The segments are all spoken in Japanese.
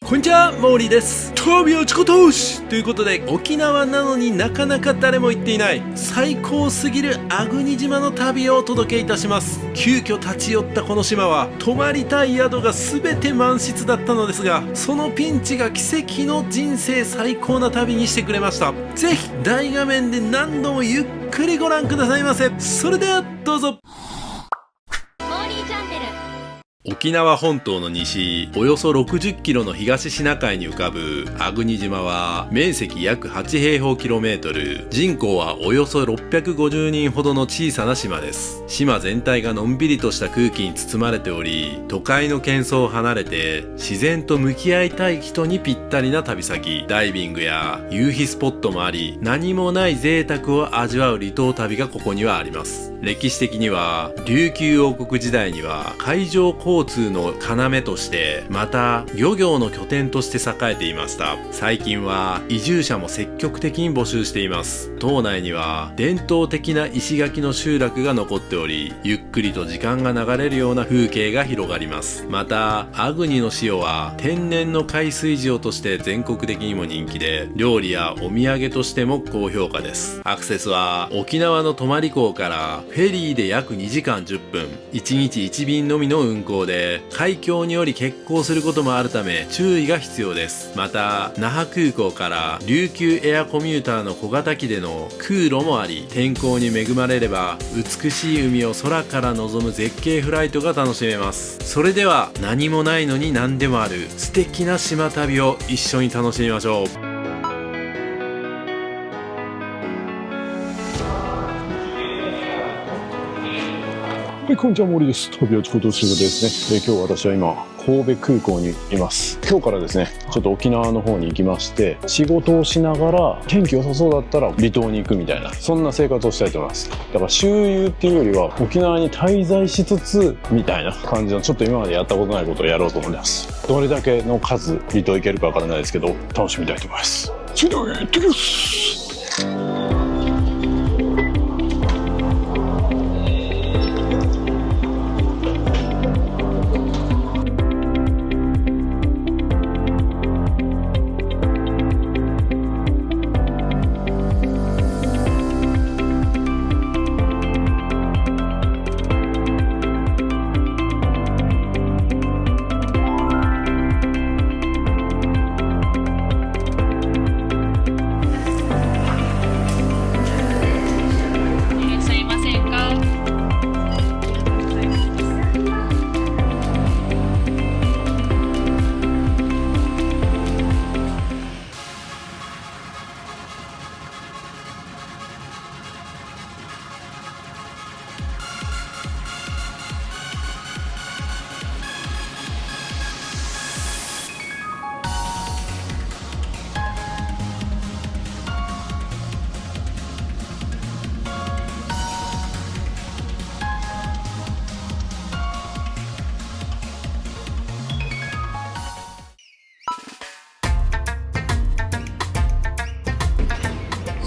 こんにちは、モーリーです。旅は自己投資ということで、沖縄なのになかなか誰も行っていない最高すぎる粟国島の旅をお届けいたします。急遽立ち寄ったこの島は泊まりたい宿が全て満室だったのですが、そのピンチが奇跡の人生最高な旅にしてくれました。ぜひ大画面で何度もゆっくりご覧くださいませ。それではどうぞ。沖縄本島の西およそ60キロの東シナ海に浮かぶ粟国島は面積約8平方キロメートル、人口はおよそ650人ほどの小さな島です。島全体がのんびりとした空気に包まれており、都会の喧騒を離れて自然と向き合いたい人にぴったりな旅先。ダイビングや夕日スポットもあり、何もない贅沢を味わう離島旅がここにはあります。歴史的には琉球王国時代には海上交通の要として、また漁業の拠点として栄えていました。最近は移住者も積極的に募集しています。島内には伝統的な石垣の集落が残っており、ゆっくりと時間が流れるような風景が広がります。また粟国の塩は天然の海水塩として全国的にも人気で、料理やお土産としても高評価です。アクセスは沖縄の泊港からフェリーで約2時間10分、1日1便のみの運航で、海峡により欠航することもあるため注意が必要です。また那覇空港から琉球エアコミューターの小型機での空路もあり、天候に恵まれれば美しい海を空から望む絶景フライトが楽しめます。それでは何もないのに何でもある素敵な島旅を一緒に楽しみましょう。はい、こんにちは、森です。旅は自己投資ということですね。今日私は今、神戸空港にいます。今日からですね、ちょっと沖縄の方に行きまして、仕事をしながら、天気良さそうだったら離島に行くみたいな、そんな生活をしたいと思います。だから周遊っていうよりは、沖縄に滞在しつつ、みたいな感じの、ちょっと今までやったことないことをやろうと思います。どれだけの数、離島行けるかわからないですけど、楽しみたいと思います。それでは行ってきます。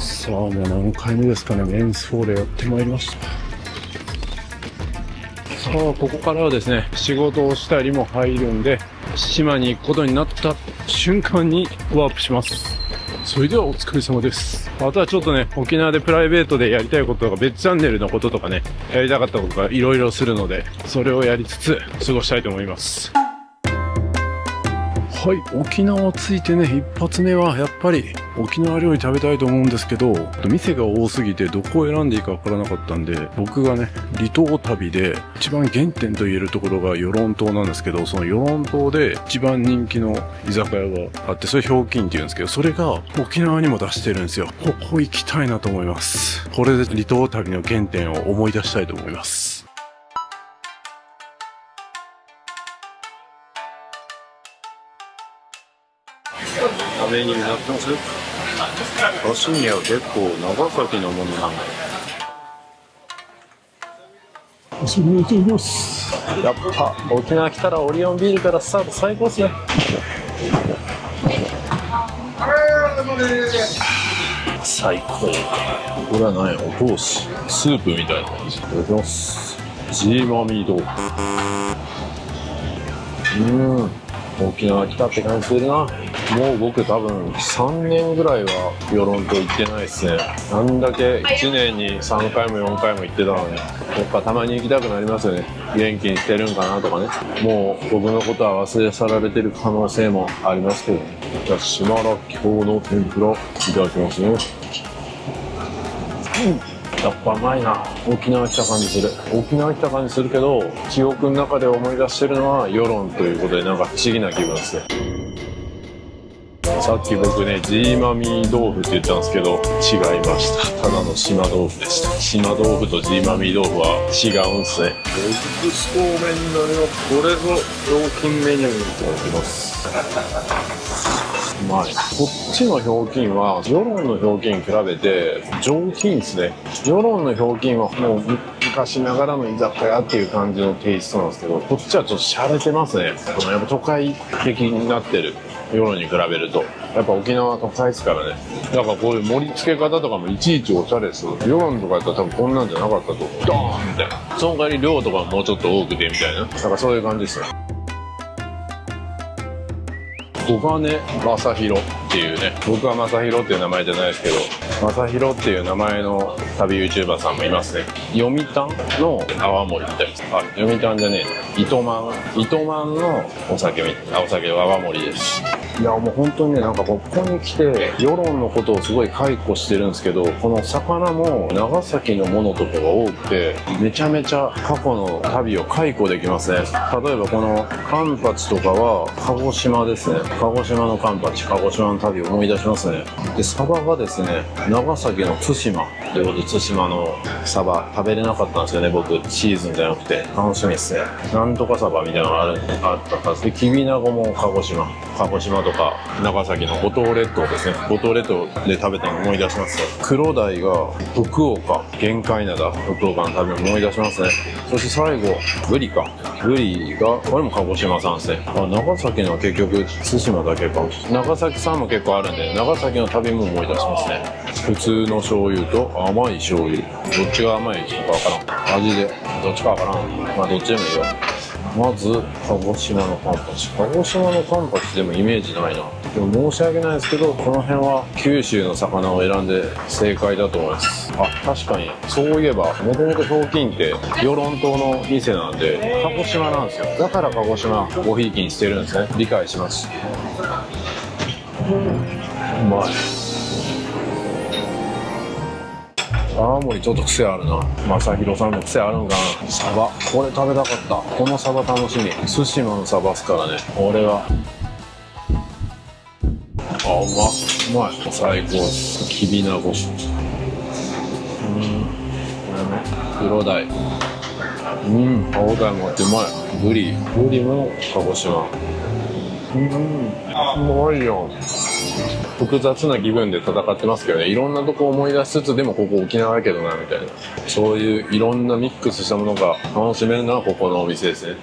さあ、もう何回目ですかね、メンス4でやってまいりました。さあ、ここからはですね、仕事をしたりも入るんで、島に行くことになった瞬間にワープします。それではお疲れ様です。あとはちょっとね、沖縄でプライベートでやりたいこととか、別チャンネルのこととかね、やりたかったことがいろいろするので、それをやりつつ過ごしたいと思います。はい、沖縄着いてね、一発目はやっぱり沖縄料理食べたいと思うんですけど、店が多すぎてどこを選んでいいかわからなかったんで、僕がね、離島旅で一番原点と言えるところが与論島なんですけど、その与論島で一番人気の居酒屋があって、それひょうきんって言うんですけど、それが沖縄にも出してるんですよ。ここ行きたいなと思います。これで離島旅の原点を思い出したいと思います。メニューになってます。刺身は結構長崎のものなんで。刺身いきます。やっぱ沖縄来たらオリオンビールからスタート最高ですね。最高。これは何や、お通しスープみたいな感じ。いただきます。ジーマミー豆腐。沖縄来たって感じするな。もう僕多分3年ぐらいは与論島行ってないですね。なんだけ1年に3回も4回も行ってたのに、やっぱたまに行きたくなりますよね。元気にしてるんかなとかね。もう僕のことは忘れ去られてる可能性もありますけどね。じゃあ島らっきょうの天ぷらいただきますね。やっぱうまいな。沖縄来た感じする。沖縄来た感じするけど、記憶の中で思い出してるのは与論ということで、なんか不思議な気分ですね。さっき僕ね、ジーマミー豆腐って言ったんですけど、違いました。ただの島豆腐でした。島豆腐とジーマミー豆腐は違うんすね。エッグそうめんになります。これぞ料金メニューにいただきます。うまい。こっちのひょうきんは与論のひょうきんに比べて上品ですね。与論のひょうきんはもう昔ながらの居酒屋っていう感じのテイストなんですけど、こっちはちょっと洒落てますね。やっぱ都会的になってる。与論に比べるとやっぱ沖縄は都会ですからね。だからこういう盛り付け方とかもいちいちおしゃれです。与論とかやったら多分こんなんじゃなかったと。ドーンみたいな。その代わり量とかももうちょっと多くてみたいな。だからそういう感じですよ。小金正弘っていうね、僕は正弘っていう名前じゃないですけど、正弘っていう名前の旅 YouTuber さんもいますね。読谷の泡盛みたいです。あ、読谷じゃねえ、糸満のお酒は泡盛です。いやもう本当にね、なんかここに来て与論のことをすごい解雇してるんですけど、この魚も長崎のものとかが多くて、めちゃめちゃ過去の旅を解雇できますね。例えばこのカンパチとかは鹿児島ですね。鹿児島のカンパチ、鹿児島の旅を思い出しますね。でサバがですね、長崎の対馬ということで、対馬のサバ食べれなかったんですよね。僕シーズンじゃなくて。楽しみですね。なんとかサバみたいなのがあったはずで、きびなごも鹿児島とか長崎の五島列島ですね。五島列島で食べたのを思い出しますね。黒鯛が福岡、玄界灘福岡の旅を思い出しますね。そして最後ブリがこれも鹿児島産ですね。長崎のは結局対馬だけか。長崎産も結構あるんで、長崎の旅も思い出しますね。普通の醤油と甘い醤油、どっちが甘いのかわからん。味でどっちかわからん。まあどっちでもいいよ。まず鹿児島のカンパチ。鹿児島のカンパチでもイメージないな。でも申し訳ないですけど、この辺は九州の魚を選んで正解だと思います。あ、確かにそういえばもともとひょうきんって与論島の店なんで鹿児島なんですよ。だから鹿児島ごひいきにしてるんですね。理解します。うまい。青森ちょっと癖あるな。正弘さんの癖あるんかな。サバ、これ食べたかった。このサバ楽しみ。対馬のサバっすからね。これはうまい。最高です。きびなご。黒鯛。歯応えもあってうまい。ブリも鹿児島。うまいよ。複雑な気分で戦ってますけどね。いろんなとこ思い出しつつ、でもここ沖縄やけどなみたいな、そういういろんなミックスしたものが楽しめるのはここのお店ですね。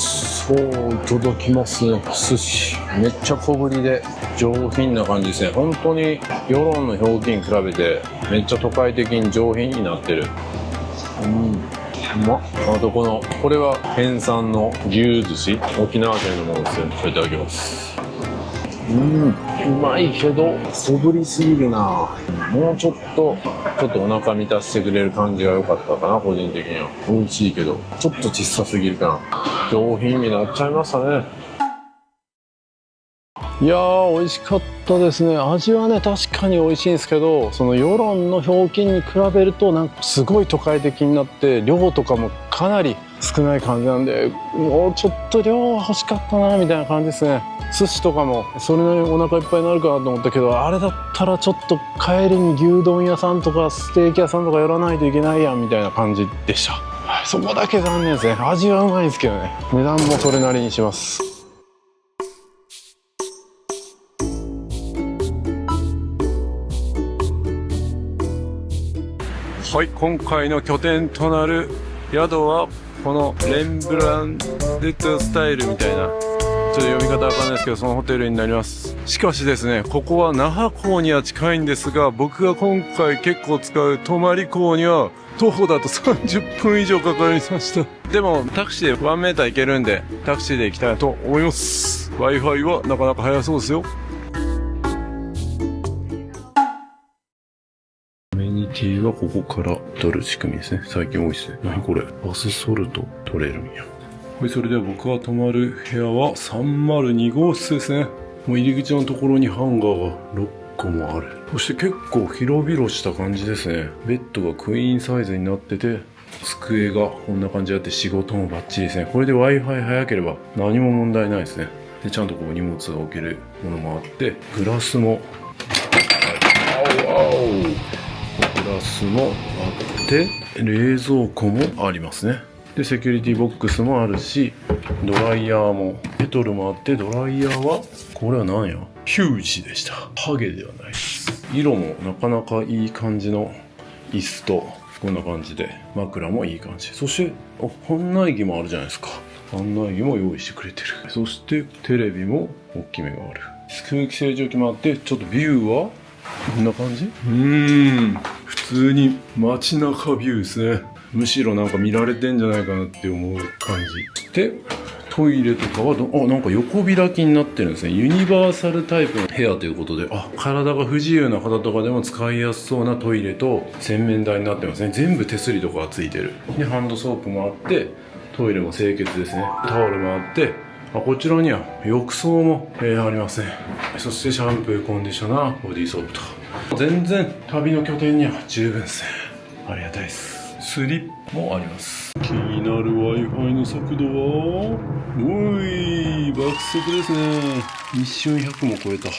そう、いただきますね。寿司めっちゃ小ぶりで上品な感じですね。本当に与論のひょうきんに比べてめっちゃ都会的に上品になってる。あとこれは県産の牛寿司、沖縄県のものですよ。いただきます。うまいけど小ぶりすぎるな。もうちょっとお腹満たしてくれる感じが良かったかな、個人的には。美味しいけどちょっと小さすぎるかな。上品になっちゃいましたね。いやー、美味しかったですね。味はね確かに美味しいんですけど、その与論のひょうきんに比べるとなんかすごい都会的になって、量とかもかなり少ない感じなんで、もうちょっと量欲しかったなみたいな感じですね。寿司とかもそれなりにお腹いっぱいになるかなと思ったけど、あれだったらちょっと帰りに牛丼屋さんとかステーキ屋さんとか寄らないといけないやんみたいな感じでした。そこだけ残念ですね。味はうまいんですけどね、値段もそれなりにします。はい、今回の拠点となる宿はこのレンブランデッドスタイルみたいな、ちょっと読み方わかんないですけど、そのホテルになります。しかしですね、ここは那覇港には近いんですが、僕が今回結構使う泊港には徒歩だと30分以上かかりました。でもタクシーで1メーター行けるんで、タクシーで行きたいと思います。 Wi-Fi はなかなか早そうですよ。アメニティはここから取る仕組みですね。最近多いですね。何これ、バスソルト取れるんや。はい、それでは僕が泊まる部屋は302号室ですね。もう入り口のところにハンガーが6個もある。そして結構広々した感じですね。ベッドがクイーンサイズになってて、机がこんな感じであって、仕事もバッチリですね。これで Wi-Fi 早ければ何も問題ないですね。でちゃんとこう荷物を置けるものもあって、グラスも、グラスもあって、冷蔵庫もありますね。でセキュリティボックスもあるし、ドライヤーも、ケトルもあって、ドライヤーはこれは何や、ヒュージでした。ハゲではないです。色もなかなかいい感じの椅子と、こんな感じで枕もいい感じ。そして案内着もあるじゃないですか。案内着も用意してくれてる。そしてテレビも大きめがある。空気清浄機もあって、ちょっとビューはこんな感じ。普通に街中ビューですね。むしろなんか見られてんじゃないかなって思う感じで、トイレとかはなんか横開きになってるんですね。ユニバーサルタイプの部屋ということで、体が不自由な方とかでも使いやすそうなトイレと洗面台になってますね。全部手すりとかがついてる。でハンドソープもあって、トイレも清潔ですね。タオルもあって、こちらには浴槽も、ありますね。そしてシャンプー、コンディショナー、ボディーソープと、全然旅の拠点には十分ですね。ありがたいです。スリップもあります。気になる Wi-Fi の速度は爆速ですね。一瞬100も超えた。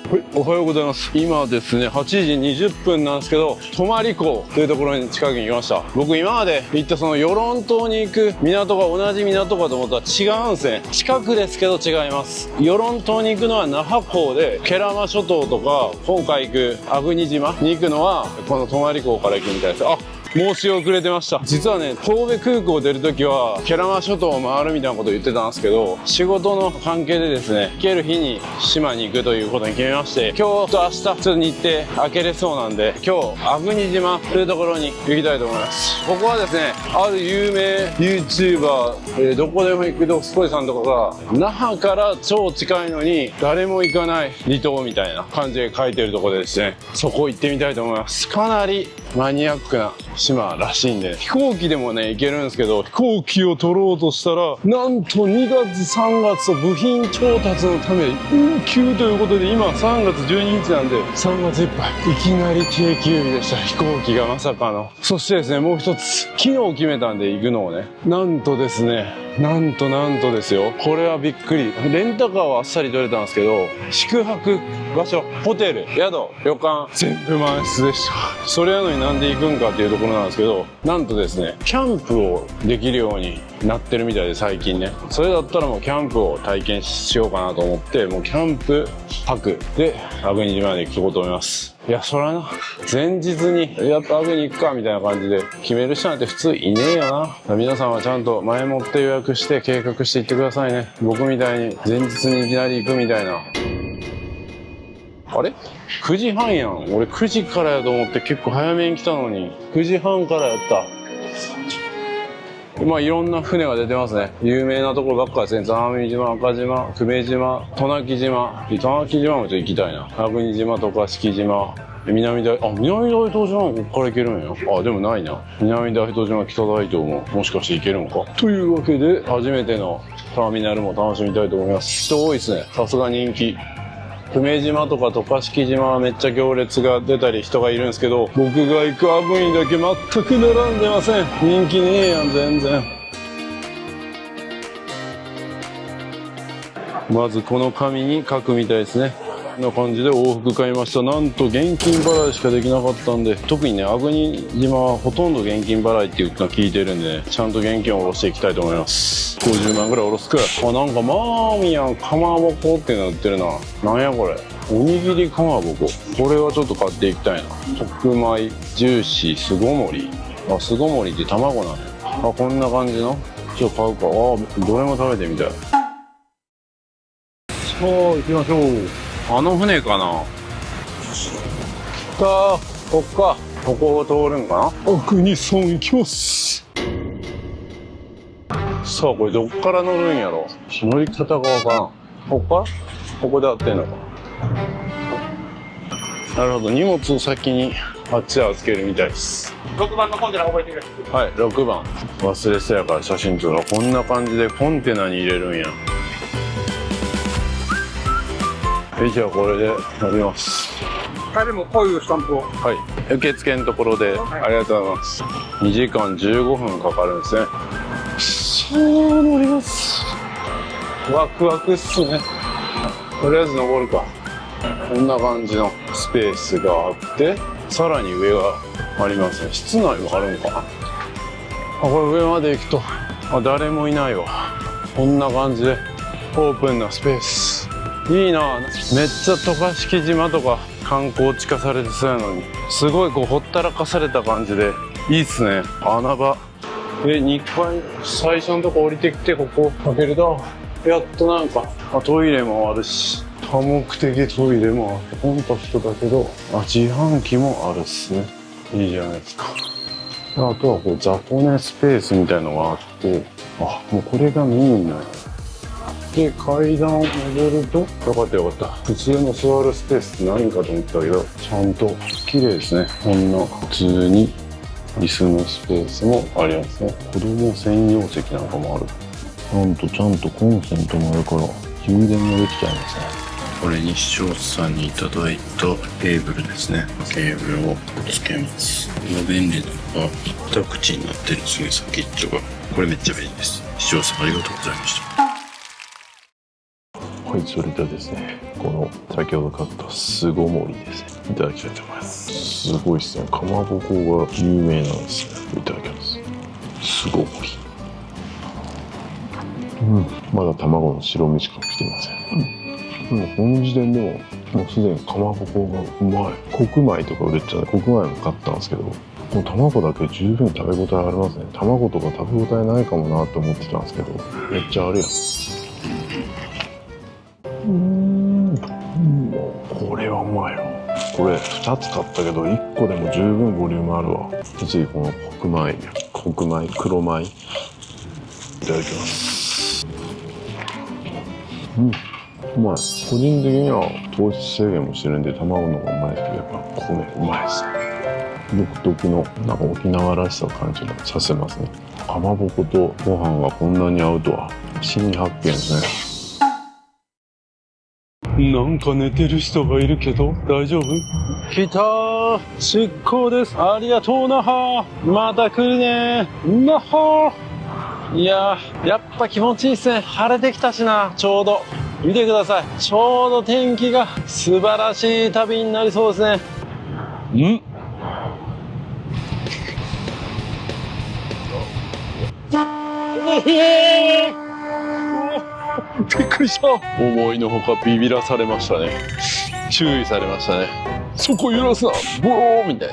はい、おはようございます。今ですね、8時20分なんですけど、泊港というところに近くに来ました。僕今まで行ったその与論島に行く港が同じ港かと思ったら違うんですね。近くですけど違います。与論島に行くのは那覇港で、慶良間諸島とか今回行く粟国島に行くのはこの泊港から行くみたいです。申し遅れてました。実はね、神戸空港出るときは慶良間諸島を回るみたいなことを言ってたんですけど、仕事の関係でですね、行ける日に島に行くということに決めまして、今日と明日ちょっと日程開けれそうなんで、今日粟国島というところに行きたいと思います。ここはですね、ある有名 YouTuber、どこでも行くどすこいさんとかが那覇から超近いのに誰も行かない離島みたいな感じで書いてるところでですね、そこ行ってみたいと思います。かなりマニアックな島らしいんで、飛行機でもね行けるんですけど、飛行機を取ろうとしたらなんと2月3月と部品調達のため運休ということで、今3月12日なんで3月いっぱい、いきなり定休日でした。飛行機がまさかの。そしてですね、もう一つ昨日決めたんで行くのをね、なんとですね、なんとですよ、これはびっくり。レンタカーはあっさり取れたんですけど、宿泊場所、ホテル、宿、旅館全部満室でした。それやのになんで行くんかっていうところなんですけど、なんとですね、キャンプをできるようになってるみたいで、最近ね。それだったらもうキャンプを体験しようかなと思って、もうキャンプ泊で粟国島まで行こうと思います。いや、そらな、前日にやっと粟国行くかみたいな感じで決める人なんて普通いねえよな。皆さんはちゃんと前もって予約して計画していってくださいね。僕みたいに前日にいきなり行くみたいな。あれ ?9 時半やん。俺9時からやと思って結構早めに来たのに、9時半からやった。いろんな船が出てますね。有名なところばっかですね。座間島、赤島、久米島、渡名喜島。渡名喜島もちょっと行きたいな。粟国島、渡嘉敷島。南大東島もここから行けるんや。でもないな。南大東島、北大東ももしかして行けるのか。というわけで、初めてのターミナルも楽しみたいと思います。人多いですね。さすが人気。久米島とか渡嘉敷島はめっちゃ行列が出たり人がいるんですけど、僕が行く粟国だけ全く並んでません。人気ねえやん、全然。まずこの紙に書くみたいですね。こんな感じで往復買いました。なんと現金払いしかできなかったんで、特にね、粟国島はほとんど現金払いっていうのを聞いてるんで、ね、ちゃんと現金を下ろしていきたいと思います。50万ぐらい下ろすくらい。なんかマーミヤンかまぼこっていうの売ってるな。なんやこれ。おにぎりかまぼこ。これはちょっと買っていきたいな。特米、ジューシー、巣ごもり。巣ごもりって卵なのよ。こんな感じの。ちょっと買うか。どれも食べてみたい。おー、行きましょう。あの船かな。こっか。ここを通るんかな。奥に村行きます。さあ、これどっから乗るんやろ。乗り方がわからん。こっからここで合ってんのか。なるほど、荷物を先にあっちへ預けるみたいです。6番のコンテナ覚えてる。はい、6番。忘れそうやから写真撮ろう。こんな感じでコンテナに入れるんや。じゃあこれで乗ります。帰りもこういうスタンプを。はい、受付のところで、ありがとうございます。2時間15分かかるんですね。さあ、乗ります。ワクワクっすね。とりあえず登るか。こんな感じのスペースがあって、さらに上がありますね。室内もあるんかな。あ、これ上まで行くと、誰もいないわ。こんな感じでオープンなスペース。いいな。めっちゃ渡嘉敷島とか観光地化されてそうやのに、すごいこうほったらかされた感じでいいっすね。穴場。2階最初のとこ降りてきて、ここ開けるとやっとなんかトイレもあるし、多目的トイレもあって、コンパクトだけど自販機もあるっすね。いいじゃないですか。あとはこう雑魚寝スペースみたいのがあって、もうこれがメインなんや。で、階段を上ると、よかったよかった。普通の座るスペースって何かと思ったけど、ちゃんと綺麗ですね。こんな普通に椅子のスペースもありますね。子供専用席なんかもある。ちゃんとコンセントもあるから充電もできちゃいますね。これに視聴者さんにいただいたケーブルですね。ケーブルをつけます。この便利なのが2口になってるんですね、先っちょが。これめっちゃ便利です。視聴者さんありがとうございました。はい、それではですね、この先ほど買った巣ごもりですね、いただきたいと思います。すごいですね、かまぼこが有名なんですね。いただきます。巣ごもり。まだ卵の白身しか来ていません。この時点でもうすでにかまぼこがうまい。黒米とか売れてたんで、黒米も買ったんですけど、もう卵だけ十分食べ応えありますね。卵とか食べ応えないかもなと思ってたんですけど、めっちゃあるやん。これはうまいよ。これ2つ買ったけど1個でも十分ボリュームあるわ。次この黒米、黒米いただきます。うまい。個人的には糖質制限もしてるんで卵の方がうまいですけど、やっぱ米うまいですね。独特のなんか沖縄らしさを感じさせますね。かまぼことご飯がこんなに合うとは新発見ですね。なんか寝てる人がいるけど大丈夫？来たー、出航です。ありがとうなはー。また来るねーなはー。いやー、やっぱ気持ちいいっすね。晴れてきたしな。ちょうど見てください。ちょうど天気が素晴らしい旅になりそうですね。びっくりした。思いのほかビビらされましたね。注意されましたね。そこ揺らすな、ボローみたい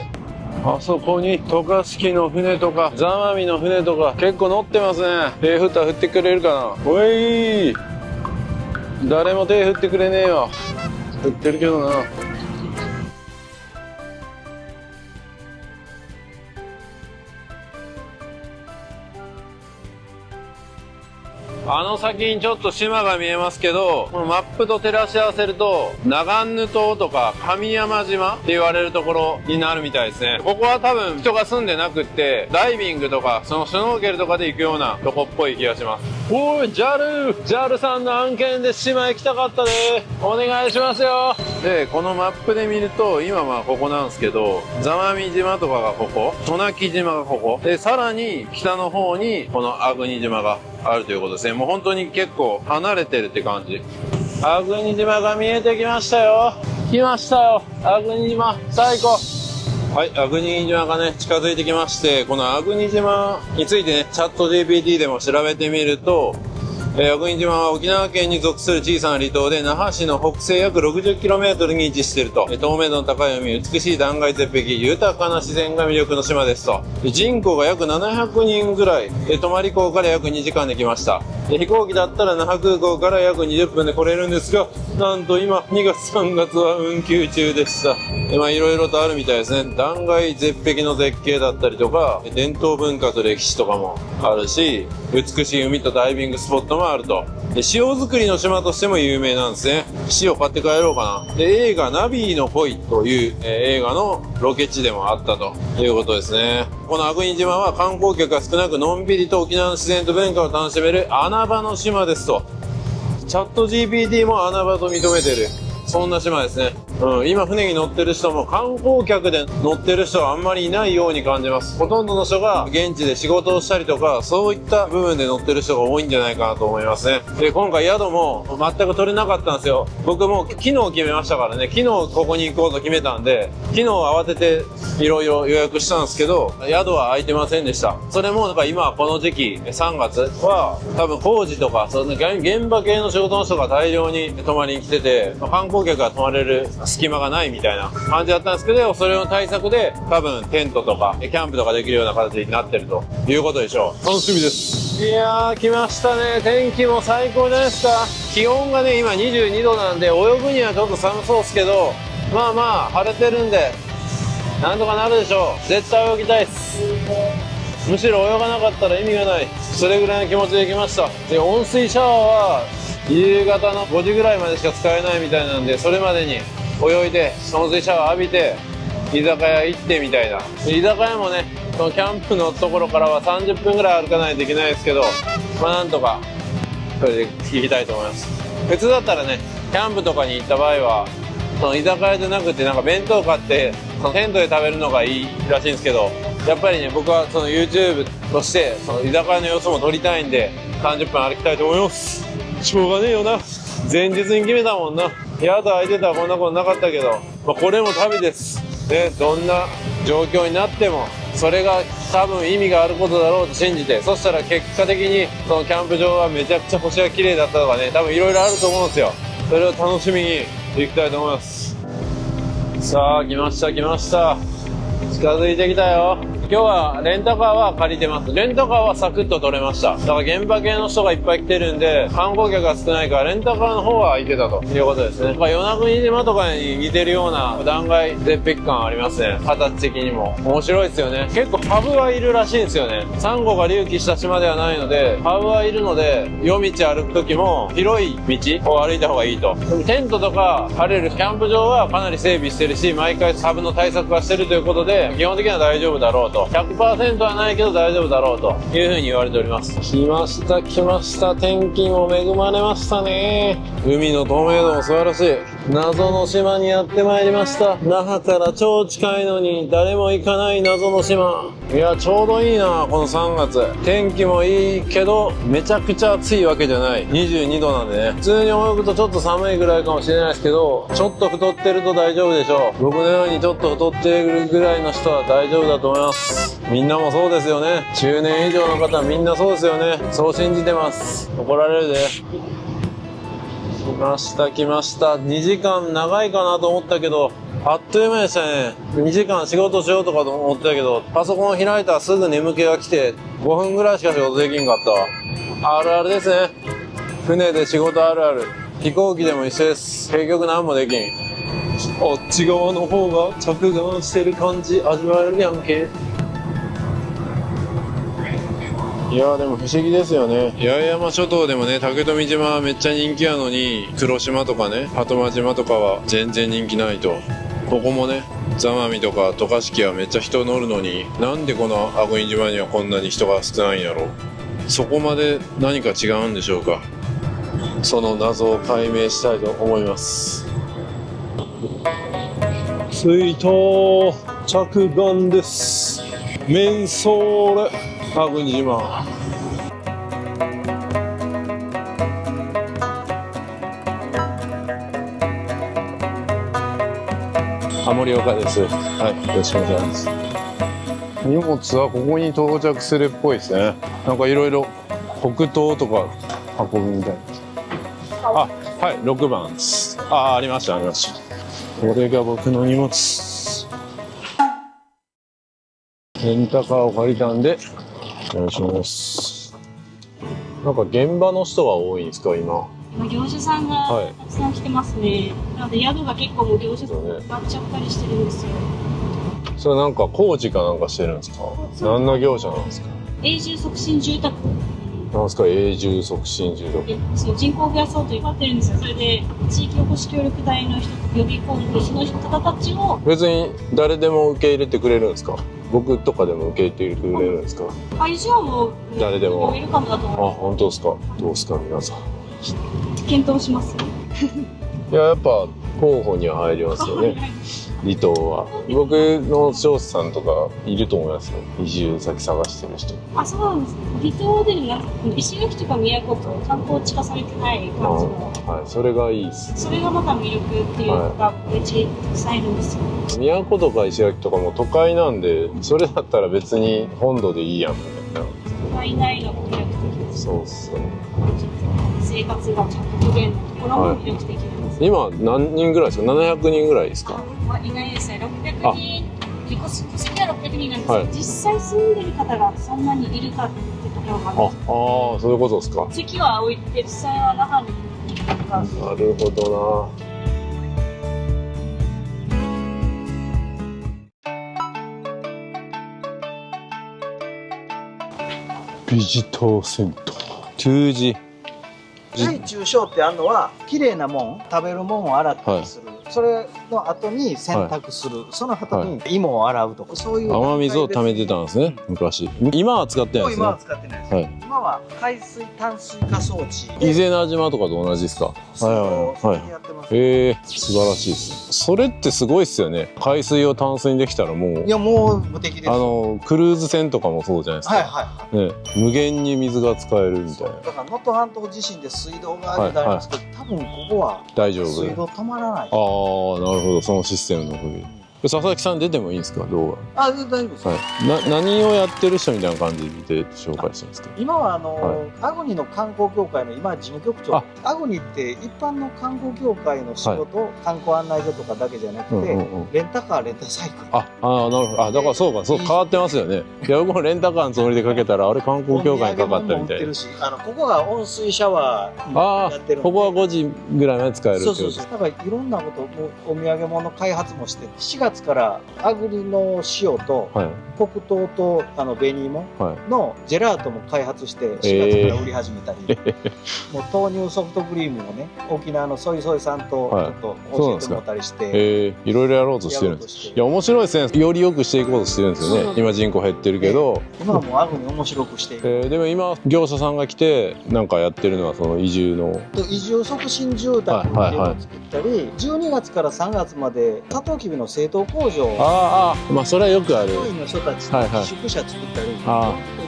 な。あそこに渡嘉敷の船とか座間味の船とか結構乗ってますね。手振ったら振ってくれるかな。おい、誰も手振ってくれねえよ。振ってるけどな。あの先にちょっと島が見えますけど、このマップと照らし合わせると、長ヌ島とか神山島って言われるところになるみたいですね。ここは多分人が住んでなくって、ダイビングとか、そのシュノーケルとかで行くようなとこっぽい気がします。おい、JAL さんの案件で島行きたかったで。お願いしますよ。で、このマップで見ると、今ここなんですけど、座間味島とかがここ、渡名喜島がここ、で、さらに北の方にこの粟国島があるということですね。もう本当に結構離れてるって感じ。粟国島が見えてきましたよ。来ましたよ。粟国島、最高。はい、粟国島がね、近づいてきまして、この粟国島についてね、チャット GPT でも調べてみると、粟国島は沖縄県に属する小さな離島で、那覇市の北西約 60km に位置していると。透明度の高い海、美しい断崖絶壁、豊かな自然が魅力の島ですと。人口が約700人ぐらい、泊港から約2時間で来ました。で飛行機だったら那覇空港から約20分で来れるんですが、なんと今2月3月は運休中でした。でいろいろとあるみたいですね。断崖絶壁の絶景だったりとか、伝統文化と歴史とかもあるし、美しい海とダイビングスポットもあると。で塩作りの島としても有名なんですね。塩買って帰ろうかな。で映画ナビーの恋という、映画のロケ地でもあったということですね。この粟国島は観光客が少なく、のんびりと沖縄の自然と文化を楽しめる穴場の島ですと。チャット GPT も穴場と認めてる、そんな島ですね。今船に乗ってる人も観光客で乗ってる人はあんまりいないように感じます。ほとんどの人が現地で仕事をしたりとか、そういった部分で乗ってる人が多いんじゃないかなと思いますね。で今回宿も全く取れなかったんですよ。僕も昨日決めましたからね。昨日ここに行こうと決めたんで、昨日慌てていろいろ予約したんですけど、宿は空いてませんでした。それもなんか今この時期3月は多分工事とかその現場系の仕事の人が大量に泊まりに来てて、観光客が泊まれる隙間がないみたいな感じだったんですけど、それの対策で多分テントとかキャンプとかできるような形になってるということでしょう。楽しみです。いやー来ましたね。天気も最高じゃないですか。気温がね今22度なんで、泳ぐにはちょっと寒そうですけど、まあまあ晴れてるんでなんとかなるでしょう。絶対泳ぎたいっす。むしろ泳がなかったら意味がない、それぐらいの気持ちで行きました。で温水シャワーは夕方の5時ぐらいまでしか使えないみたいなんで、それまでに泳いで温水シャワー浴びて居酒屋行ってみたいな。居酒屋もねそのキャンプのところからは30分ぐらい歩かないといけないですけど、まあなんとかそれで行きたいと思います。普通だったらねキャンプとかに行った場合はその居酒屋じゃなくてなんか弁当買ってそのテントで食べるのがいいらしいんですけど、やっぱりね僕はその YouTube としてその居酒屋の様子も撮りたいんで30分歩きたいと思います。しょうがねえよな、前日に決めたもんな。宿空いてたらこんなことなかったけど、まあ、これも旅ですね。どんな状況になってもそれが多分意味があることだろうと信じて、そしたら結果的にそのキャンプ場はめちゃくちゃ星が綺麗だったとかね、多分いろいろあると思うんですよ。それを楽しみに行きたいと思います。さあ来ました来ました、近づいてきたよ。今日はレンタカーは借りてます。レンタカーはサクッと取れました。だから現場系の人がいっぱい来てるんで観光客が少ないからレンタカーの方は空いてたということですね。与那国島とかに似てるような断崖絶壁感ありますね。形的にも面白いですよね。結構ハブはいるらしいんですよね。サンゴが隆起した島ではないのでハブはいるので、夜道歩く時も広い道を歩いた方がいいと。テントとか張れるキャンプ場はかなり整備してるし、毎回ハブの対策はしてるということで基本的には大丈夫だろうと。100% はないけど大丈夫だろうというふうに言われております。来ました来ました。天気も恵まれましたね。海の透明度も素晴らしい。謎の島にやってまいりました。那覇から超近いのに誰も行かない謎の島。いやちょうどいいなこの3月。天気もいいけどめちゃくちゃ暑いわけじゃない。22度なんでね、普通に泳ぐとちょっと寒いぐらいかもしれないですけど、ちょっと太ってると大丈夫でしょう。僕のようにちょっと太ってるぐらいの人は大丈夫だと思います。みんなもそうですよね。中年以上の方はみんなそうですよね。そう信じてます。怒られるで。来ました来ました。2時間長いかなと思ったけどあっという間でしたね。2時間仕事しようとかと思ってたけど、パソコン開いたらすぐ眠気が来て5分ぐらいしか仕事できんかったわ。あるあるですね。船で仕事あるある。飛行機でも一緒です。結局何もできん。あっち側の方が着岸してる感じ味わえるやんけ。いやーでも不思議ですよね。八重山諸島でもね、竹富島はめっちゃ人気やのに黒島とかね鳩間島とかは全然人気ないと。ここもね座間味とか渡嘉敷はめっちゃ人乗るのに、なんでこの粟国島にはこんなに人が少ないんやろ。そこまで何か違うんでしょうか。その謎を解明したいと思います。着いた着岸です。メンソーレ粟国島。盛岡です。はい、よろしくお願いします。荷物はここに到着するっぽいですね。なんかいろいろ黒糖とか運ぶみたいな。あ、はい、6番です。ありましたありました。これが僕の荷物。レンタカーを借りたんでお願いします。なんか現場の人が多いんですか今。今業者さんがたくさん来てますね。なので宿が結構もう業者さんが埋まっちゃったりしてるんですよ。それなんか工事かなんかしてるんですか。何の業者なんですか。永住促進住宅。なんですか永住促進住宅。そう人口を増やそうと言ってるんですよ。それで地域おこし協力隊の人と呼び込んでその方たちを別に誰でも受け入れてくれるんですか。僕とかでも受け入れてくれるんですか。会場も誰でもウェルカムだとあ、思本当ですか。どうですか皆さん。う。検討します。いや、やっぱ候補には入りますよね。離島は僕の上司さんとかいると思いますよ。移住先探してる人。あ、そうなんですね。離島でなんか石垣とか宮古と観光地化されてない感じの。はい、それがいいです。それがまた魅力っていうのがめっちゃたくさんいるんですよ。宮古とか石垣とかも都会なんで、それだったら別に本土でいいやんみたいな。都会内の魅力的です。そうっすね。生活がちゃんと不便なところも魅力的です。今何人ぐらいですか。700人ぐらいですか。いないですね。600人。戸籍は600人なんですけど、はい、実際住んでる方がそんなにいるかってところがあるんです。ああ、そういうことですか。籍は置いて実際は中にいる方が。なるほどな。ビジターセンター。ト字。大中小ってあるのは綺麗なもん食べるもんを洗ったりする、それの後に洗濯する、その後に芋を洗うとか、そういう雨水を溜めてたんですね、昔。今は使ってないですね。今は使ってないです、今は海水淡水化装置伊是名島とかと同じですか。はいはいやってます。素晴らしいです。それってすごいっすよね。海水を淡水にできたらもう、いやもう無敵です。クルーズ船とかもそうじゃないですか。はいはいはい、ね、無限に水が使えるみたいな。だから能登半島自身で水道があるんでありますけど、多分ここは大丈夫。水道止まらない。ああ、なるほど。そのシステムのおかげで。佐々木さん出てもいいんですか動画。あ、大丈夫です。はい。何をやってる人みたいな感じで紹介してるんですか。今はアグニの観光協会の今事務局長。アグニって一般の観光協会の仕事、観光案内所とかだけじゃなくて、レンタカーレンタサイクル。なるほど。だからそうか、そう変わってますよね。いや僕もレンタカーのつもりでかけたらあれ観光協会にかかったみたいな。ここが温水シャワーやってる。ここは5時ぐらいまで使えるってこと。そうだからいろんなことをお土産物開発もして、4月からアグリの塩と黒糖と紅芋のジェラートも開発して4月から売り始めたり、もう豆乳ソフトクリームもね、沖縄のソイソイさんとちょっと教えてもらったりして、いろいろやろうとしてるんです。いや面白いですね。より良くしていこうとしてるんですよね。今人口減ってるけど、今はもうアグリ面白くしていく。でも今業者さんが来てなんかやってるのはその移住促進住宅っていうのを作ったり、12月から3月までサトウキビの製糖工場、まあそれはよくある。職員の人たちと宿舎作ったり、い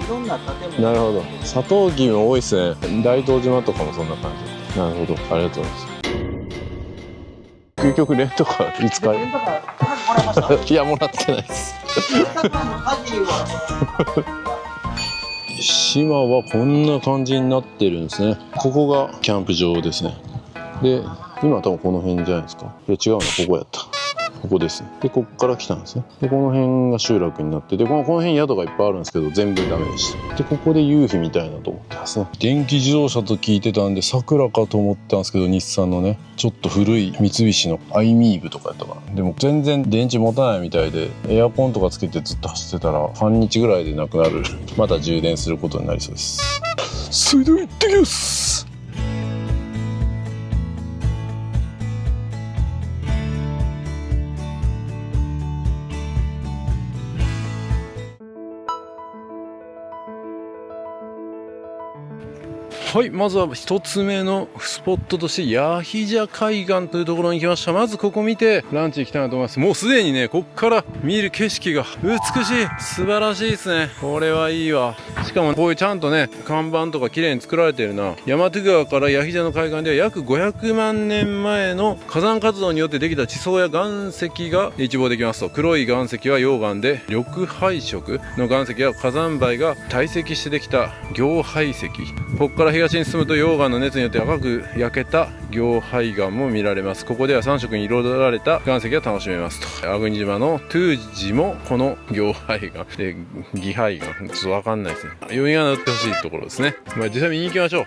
ろんな建物。なるほど。サトウキビも多いですね。大東島とかもそんな感じ。なるほど。ありがとうございます。究極レンタカーいつか。レンタカーもらいました。いやもらってないです。レンタカーの鍵は。島はこんな感じになってるんですね。ここがキャンプ場ですね。で、今多分この辺じゃないですか。違うな、ここやった。ここですね。で、こっから来たんですね。で、この辺が集落になって、で、この辺宿がいっぱいあるんですけど、全部ダメでした。で、ここで夕日みたいなと思ってますね。電気自動車と聞いてたんで、桜かと思ったんですけど、日産のね、ちょっと古い三菱のアイミーブとかやったかな。でも全然電池持たないみたいで、エアコンとかつけてずっと走ってたら、半日ぐらいでなくなる。また充電することになりそうです。それでは行ってきます。はい、まずは一つ目のスポットとしてヤヒジャ海岸というところに来ました。まずここ見てランチ行きたいなと思います。もうすでにね、こっから見る景色が美しい、素晴らしいですね。これはいいわ。しかもこういうちゃんとね、看板とか綺麗に作られてるな。大和川からヤヒジャの海岸では約500万年前の火山活動によってできた地層や岩石が一望できますと。黒い岩石は溶岩で、緑灰色の岩石や火山灰が堆積してできた凝灰石。ここから東に進むと溶岩の熱によって赤く焼けた凝灰岩も見られます。ここでは3色に彩られた岩石が楽しめますと。粟国島のトゥージもこの凝灰岩で擬灰岩、ちょっとわかんないですね。読み仮名打ってほしいところですね。まあ実際見に行きましょう。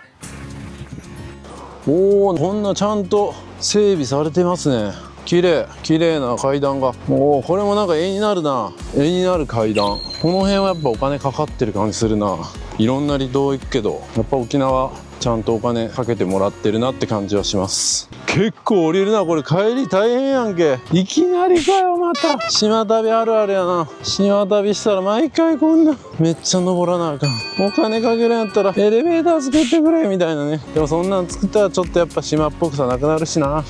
おお、こんなちゃんと整備されてますね。綺麗な階段が。おお、これもなんか絵になるな。絵になる階段。この辺はやっぱお金かかってる感じするな。いろんな離島行くけど、やっぱ沖縄ちゃんとお金かけてもらってるなって感じはします。結構降りるな。これ帰り大変やんけ。いきなりかよ、また。島旅あるあるやな。島旅したら毎回こんなめっちゃ登らなあかん。お金かけるんやったらエレベーター作ってくれみたいなね。でもそんなん作ったらちょっとやっぱ島っぽくさなくなるしな。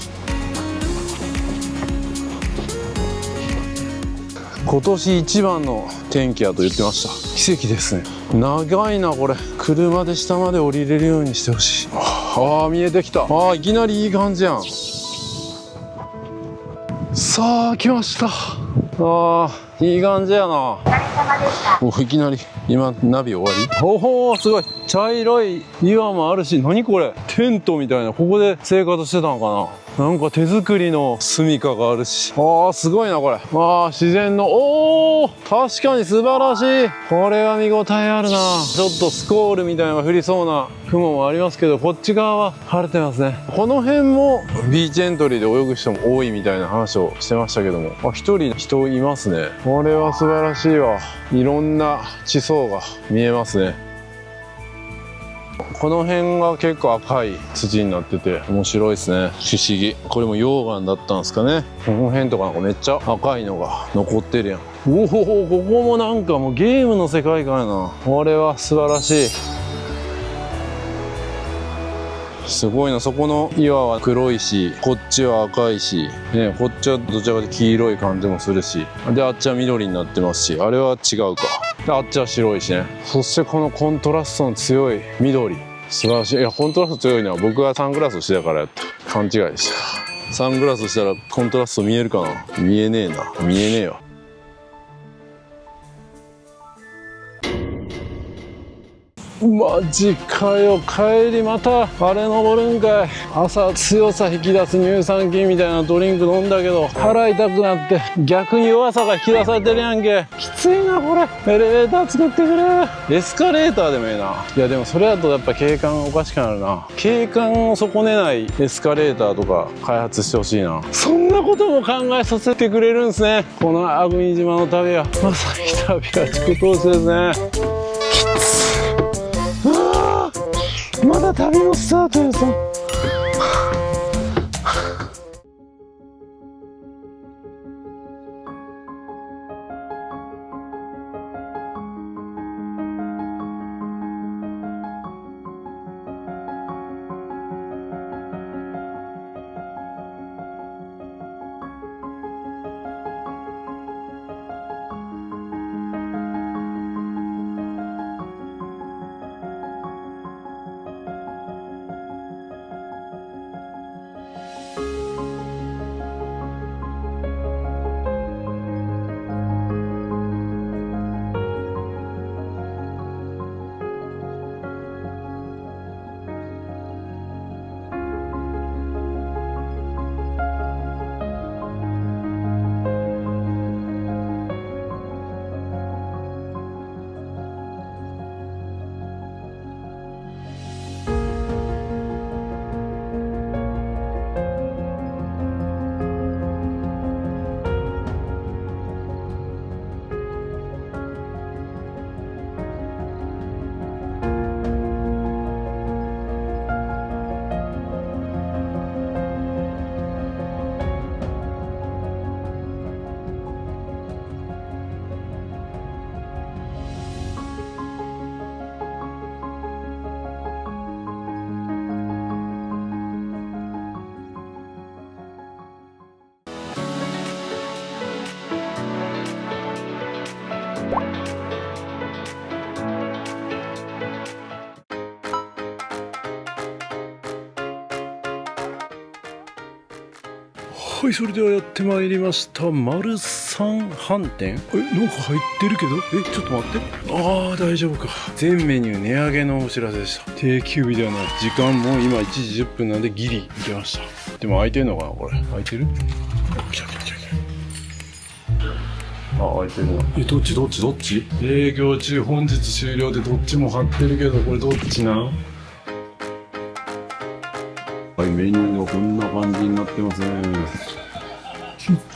今年一番の天気やと言ってました。奇跡ですね。長いなこれ。車で下まで降りれるようにしてほしい。ああ、見えてきた。ああ、いきなりいい感じやん。さあ来ました。ああ、いい感じやな。お、いきなり今ナビ終わり。おお、すごい茶色い岩もあるし、何これ、テントみたいな。ここで生活してたんかな。なんか手作りの住処があるし。ああ、すごいなこれ。ああ、自然の、おお、確かに素晴らしい。これは見応えあるな。ちょっとスコールみたいなのが降りそうな雲もありますけど、こっち側は晴れてますね。この辺もビーチエントリーで泳ぐ人も多いみたいな話をしてましたけども、あ、一人人いますね。これは素晴らしいわ。いろんな地層が見えますね。この辺が結構赤い土になってて面白いですね。不思議。これも溶岩だったんですかね。この辺とかなんかめっちゃ赤いのが残ってるやん。おお、ここもなんかもうゲームの世界観やな。これは素晴らしい。すごいな。そこの岩は黒いし、こっちは赤いし、ね、こっちはどちらかというと黄色い感じもするし、で、あっちは緑になってますし、あれは違うか。で、あっちは白いしね。そしてこのコントラストの強い緑。素晴らしい。いや、コントラスト強いのは僕がサングラスしてたからやった。勘違いでした。サングラスしたらコントラスト見えるかな。見えねえな。見えねえよ。マジかよ。帰りまたあれ登るんかい。朝強さ引き出す乳酸菌みたいなドリンク飲んだけど腹痛くなって逆に弱さが引き出されてるやんけ。きついなこれ。エレベーター作ってくれ。エスカレーターでもいいな。いやでもそれだとやっぱ景観おかしくなるな。景観を損ねないエスカレーターとか開発してほしいな。そんなことも考えさせてくれるんですね。この粟国島の旅は。まさに旅は地区投資ですね。まだ旅のスタートやぞ。い、それではやってまいりました。丸三飯店。なんか入ってるけど、ちょっと待って。ああ、大丈夫か。全メニュー値上げのお知らせでした。定休日ではない。時間も今1時10分なんでギリ行けました。でも空いてるのかな、これ。空いてる？来た。あ、開いてるな。どっち？営業中、本日終了でどっちも貼ってるけど、これどっちなん？はい、メニューがこんな感じになってますね。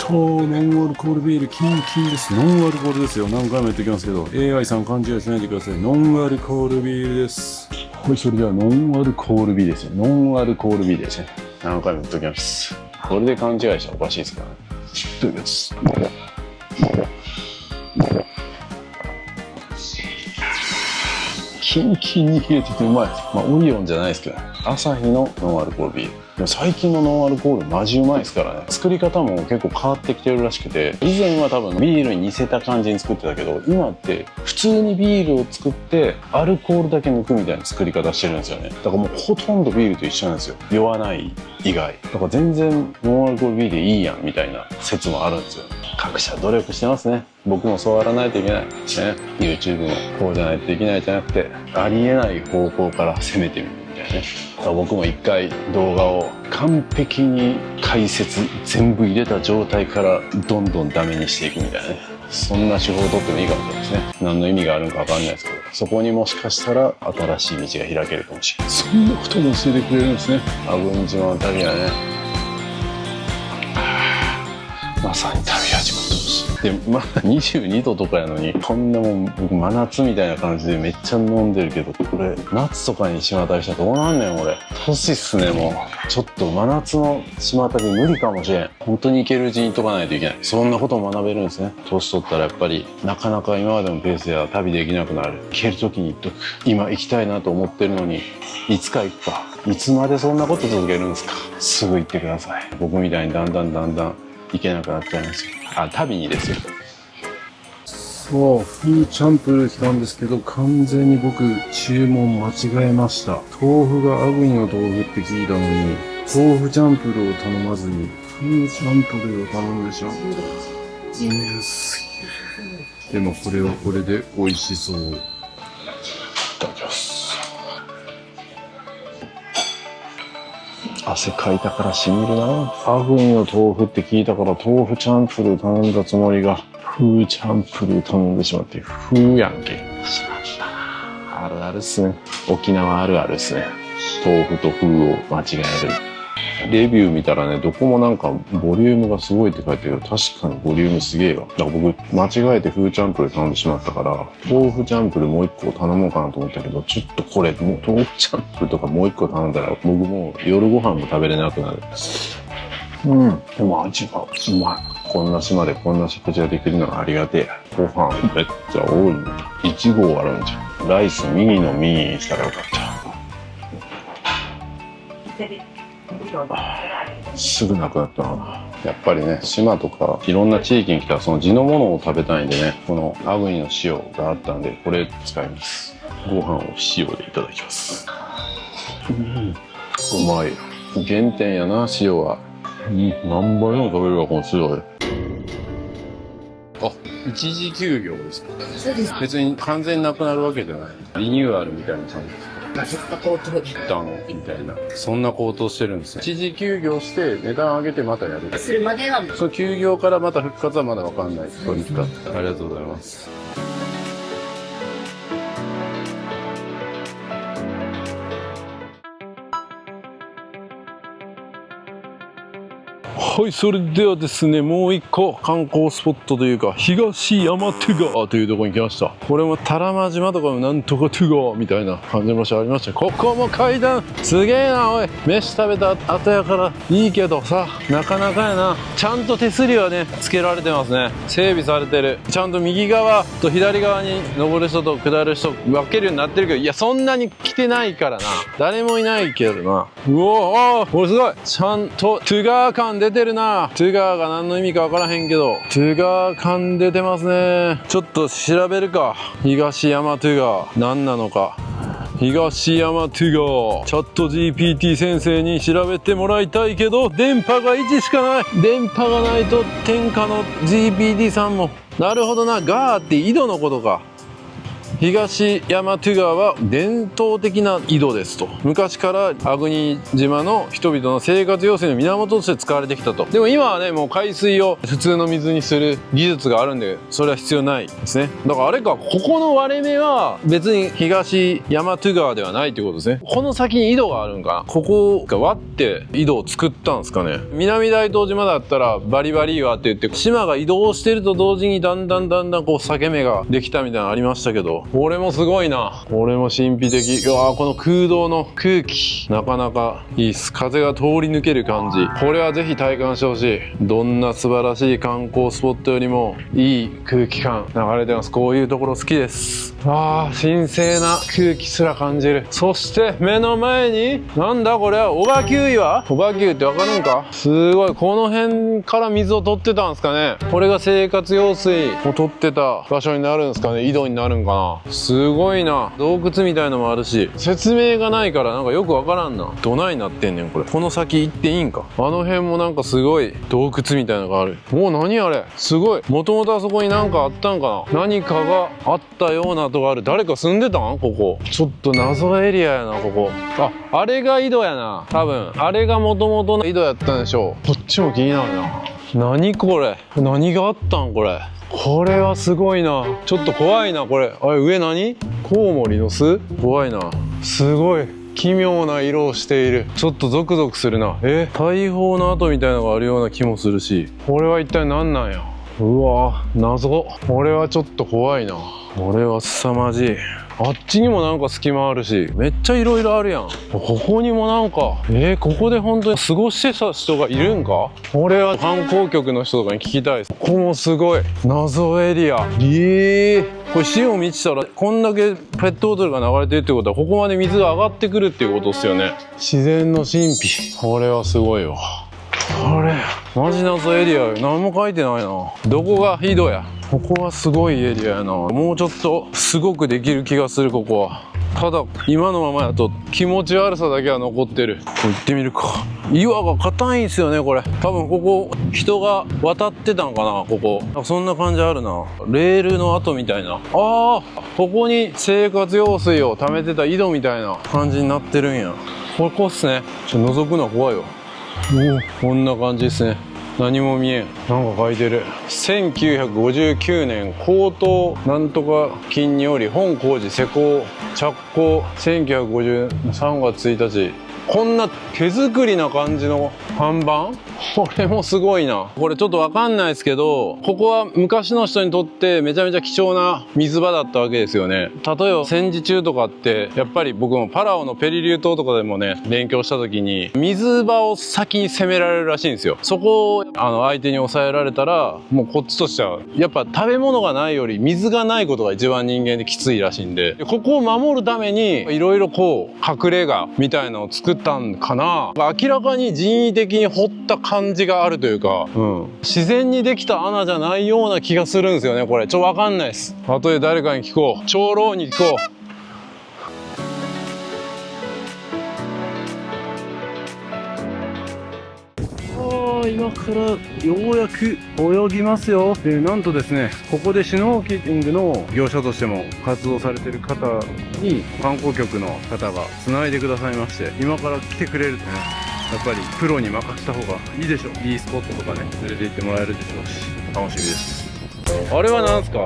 ノンアルコールビール、キンキンです。ノンアルコールですよ。何回も言っておきますけど、AI さん勘違いしないでください。ノンアルコールビールです。はい、それではノンアルコールビールですね。ノンアルコールビールですね。何回も言っておきます。これで勘違いしたらおかしいですからね。いただきます。キンキンに冷えててうまいです。オリオンじゃないですけど、アサヒのノンアルコールビール。でも最近のノンアルコールマジうまいですからね。作り方も結構変わってきてるらしくて、以前は多分ビールに似せた感じに作ってたけど、今って普通にビールを作ってアルコールだけ抜くみたいな作り方してるんですよね。だからもうほとんどビールと一緒なんですよ。酔わない以外。だから全然ノンアルコールビールでいいやんみたいな説もあるんですよ。各社努力してますね。僕もそうやらないといけない。ね。YouTube もこうじゃないといけないじゃなくて、ありえない方向から攻めてみるみたいなね。僕も一回動画を完璧に解説全部入れた状態からどんどんダメにしていくみたいなね。そんな手法を取ってもいいかもしれないですね。何の意味があるのか分かんないですけど、そこにもしかしたら新しい道が開けるかもしれない。そんなことも教えてくれるんですね。阿文島の旅はね。まさに旅始まってほしい。で、まだ22度とかやのに、こんなもん僕真夏みたいな感じでめっちゃ飲んでるけど、これ夏とかに島旅したらどうなんねん俺。年っすねもう。ちょっと真夏の島旅無理かもしれん。本当に行けるうちに行っとかないといけない。そんなことも学べるんですね。年取ったらやっぱりなかなか今までのペースでは旅できなくなる。行ける時に行っとく。今行きたいなと思ってるのに、いつか行くか。いつまでそんなこと続けるんですか。すぐ行ってください。僕みたいにだんだん行けなくなっちゃいますよ。旅にですよ。そう、フーチャンプルー来たんですけど、完全に僕注文間違えました。豆腐がアグニの豆腐って聞いたのに、豆腐チャンプルーを頼まずにフーチャンプルーを頼むでしょ。ぬるすぎる。でもこれはこれで美味しそう。いただきます。汗かいたからしみるな。アグニの豆腐って聞いたから豆腐チャンプルー頼んだつもりがフーチャンプルー頼んでしまってフーやんけ。しまったな。あるあるっすね。沖縄あるあるっすね。豆腐とフーを間違える。レビュー見たらね、どこもなんかボリュームがすごいって書いてるけど、確かにボリュームすげえわ。だから僕間違えてフーチャンプルー頼んでしまったから、豆腐チャンプルーもう一個頼もうかなと思ったけど、ちょっとこれもう豆腐チャンプルーとかもう一個頼んだら僕もう夜ご飯も食べれなくなる。でも味がうまい。こんな島でこんな食事ができるのはありがてえ。ご飯めっちゃ多い。1合あるんじゃん。ライスミニのミニにしたらよかった。すぐなくなったな。やっぱりね、島とかいろんな地域に来たらその地のものを食べたいんでね、このアグニの塩があったんで、これ使います。ご飯を塩でいただきます。うまい。原点やな、塩は。何倍も食べるわ、この塩で。あ、一時休業ですか？そうです。別に完全になくなるわけじゃない。リニューアルみたいな感じですか？一旦みたいな。そんな高騰してるんですね。一時休業して値段上げてまたやる。するまでは。その休業からまた復活はまだわかんない。そうですか。ありがとうございます。はい、それではですね、もう一個観光スポットというか、東山トゥガーというところに来ました。これもタラマ島とかもなんとかトゥガーみたいな感じの場所ありました。ここも階段すげえな。おい、飯食べた後やからいいけどさ、なかなかやな。ちゃんと手すりはねつけられてますね。整備されてる。ちゃんと右側と左側に登る人と下る人分けるようになってるけど、いやそんなに来てないからな。誰もいないけどな。うおー、これすごい。ちゃんとトゥガー感出てるな。トゥガーが何の意味か分からへんけど、トゥガー感出てますね。ちょっと調べるか。東山トゥガー何なのか。東山トゥガー。チャット GPT 先生に調べてもらいたいけど、電波が1しかない。電波がないと天下の GPT さんも。なるほどな、ガーって井戸のことか。東山トゥガーは伝統的な井戸ですと。昔から粟国島の人々の生活用水の源として使われてきたと。でも今はね、もう海水を普通の水にする技術があるんで、それは必要ないですね。だからあれか、ここの割れ目は別に東山トゥガーではないということですね。この先に井戸があるんかな。ここが割って井戸を作ったんですかね。南大東島だったらバリバリ岩って言って、島が移動してると同時にだんだんこう裂け目ができたみたいなのありましたけど、これもすごいな。これも神秘的。いやー、この空洞の空気、なかなかいいっす。風が通り抜ける感じ。これはぜひ体感してほしい。どんな素晴らしい観光スポットよりもいい空気感流れてます。こういうところ好きです。あー、神聖な空気すら感じる。そして目の前に、なんだこれは、小川急岩？小川急ってわかるんか？すごい。この辺から水を取ってたんですかね。これが生活用水を取ってた場所になるんですかね。井戸になるんかな。すごいな。洞窟みたいのもあるし、説明がないからなんかよくわからんな。どないなってんねんこれ。この先行っていいんか。あの辺もなんかすごい洞窟みたいなのがある。お、何あれ、すごい。もともとあそこになんかあったんかな。何かがあったようなとこある。誰か住んでたんここ。ちょっと謎エリアやなここ。あれが井戸やな。多分あれがもともとの井戸やったんでしょう。こっちも気になるな。何これ、何があったんこれ。これはすごいな。ちょっと怖いなこれ。あれ上何？コウモリの巣？怖いな。すごい奇妙な色をしている。ちょっとゾクゾクするな。大砲の跡みたいなのがあるような気もするし、これは一体何なんや。うわ、謎。これはちょっと怖いな。これは凄まじい。あっちにもなんか隙間あるし、めっちゃいろいろあるやん。ここにもなんか、ここで本当に過ごしてた人がいるんか？これは観光局の人とかに聞きたいです。ここもすごい。謎エリア。これ潮を満ちたら、こんだけペットボトルが流れてるってことは、ここまで水が上がってくるっていうことですよね。自然の神秘。これはすごいわ。これ、マジ謎エリアよ。何も書いてないな。どこが井戸や。ここはすごいエリアやな。もうちょっとすごくできる気がするここは。ただ今のままだと気持ち悪さだけは残ってる。行ってみるか。岩が硬いんすよねこれ。多分ここ人が渡ってたんかなここ。そんな感じあるな。レールの跡みたいな。ここに生活用水を溜めてた井戸みたいな感じになってるんや。ここっすね。覗くのは怖いわ。こんな感じですね。何も見えん。なんか書いてる。1959年高等なんとか金により本工事施工着工。1953月1日。こんな手作りな感じの看板？これもすごいな。これちょっとわかんないですけど、ここは昔の人にとってめちゃめちゃ貴重な水場だったわけですよね。例えば戦時中とかって、やっぱり僕もパラオのペリリュー島とかでもね、勉強した時に、水場を先に攻められるらしいんですよ。そこを相手に抑えられたら、もうこっちとしては、やっぱ食べ物がないより水がないことが一番人間できついらしいんで、ここを守るために、いろいろこう、隠れ家みたいなのを作ったんかな。明らかに人為的に掘った感じがあるというか、自然にできた穴じゃないような気がするんですよねこれ。わかんないです。後で誰かに聞こう。長老に聞こう。今からようやく泳ぎますよ。なんとですね、ここでシュノーケリングの業者としても活動されてる方に観光局の方が繋いでくださいまして、今から来てくれるとね、やっぱりプロに任せた方がいいでしょ。いいスポットとかね、連れて行ってもらえるでしょうし、楽しみです。あれは何すか？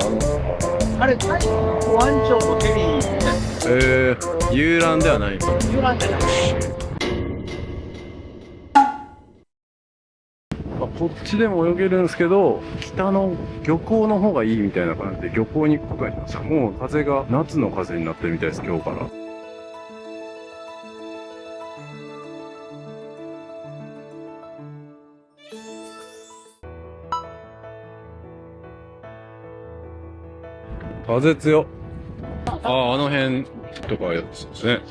あれ、保安庁のヘリみたいな。遊覧ではない。遊覧じゃない。こっちでも泳げるんですけど、北の漁港の方がいいみたいな感じで漁港に行くことにしました。もう風が夏の風になってるみたいです、今日から。風強。あの辺とかやつですね。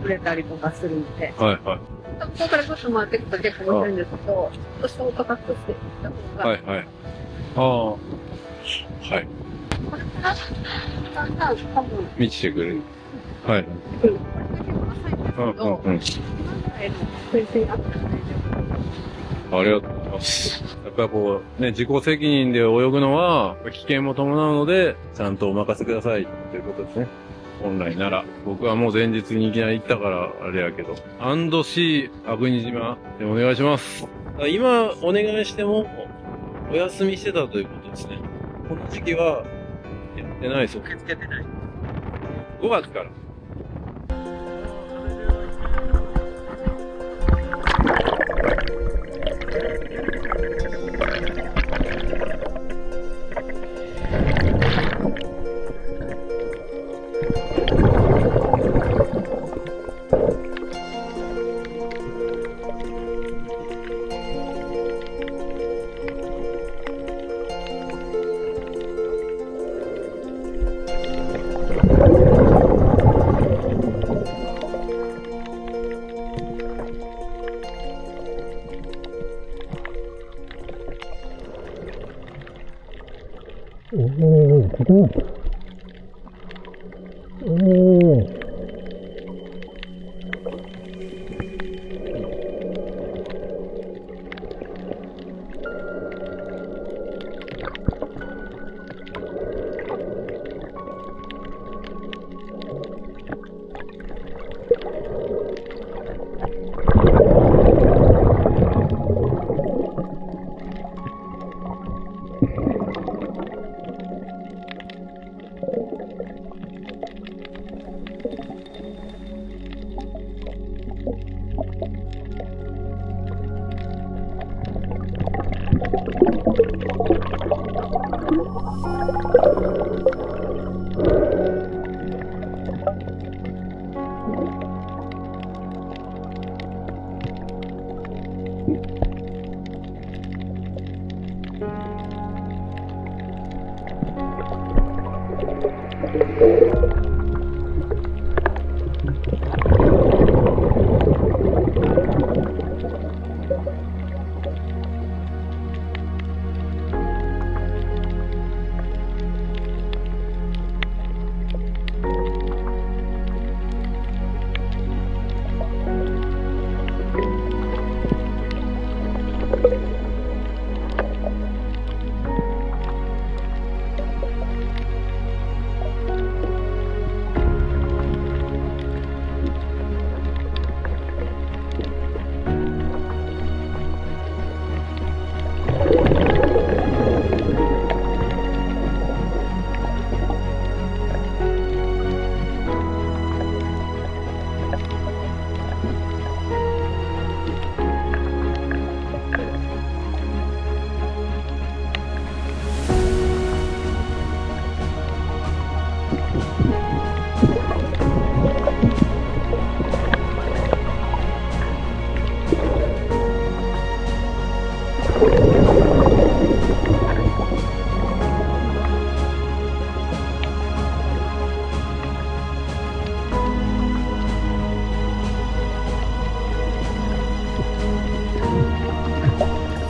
売れたりとかするんで。はいはい。ここからちょっと回っていくと結構面白いんですけど、ちょっとショートカットしていった方が。はいはい。はい。これから、だんだん多分、満ちてくる。はい。これが結構浅いんですけど、今ぐらいの水深あったら大丈夫。ありがとうございます。やっぱりこう、ね、自己責任で泳ぐのは危険も伴うので、ちゃんとお任せくださいということですね。本来なら。僕はもう前日にいきなり行ったからあれやけど。アンドシー、阿国島でお願いします。今お願いしても、お休みしてたということですね。この時期は、やってないそう。受け付けてない。 5月から。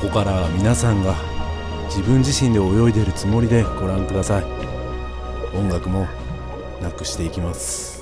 ここからは皆さんが自分自身で泳いでいるつもりでご覧ください。音楽もなくしていきます。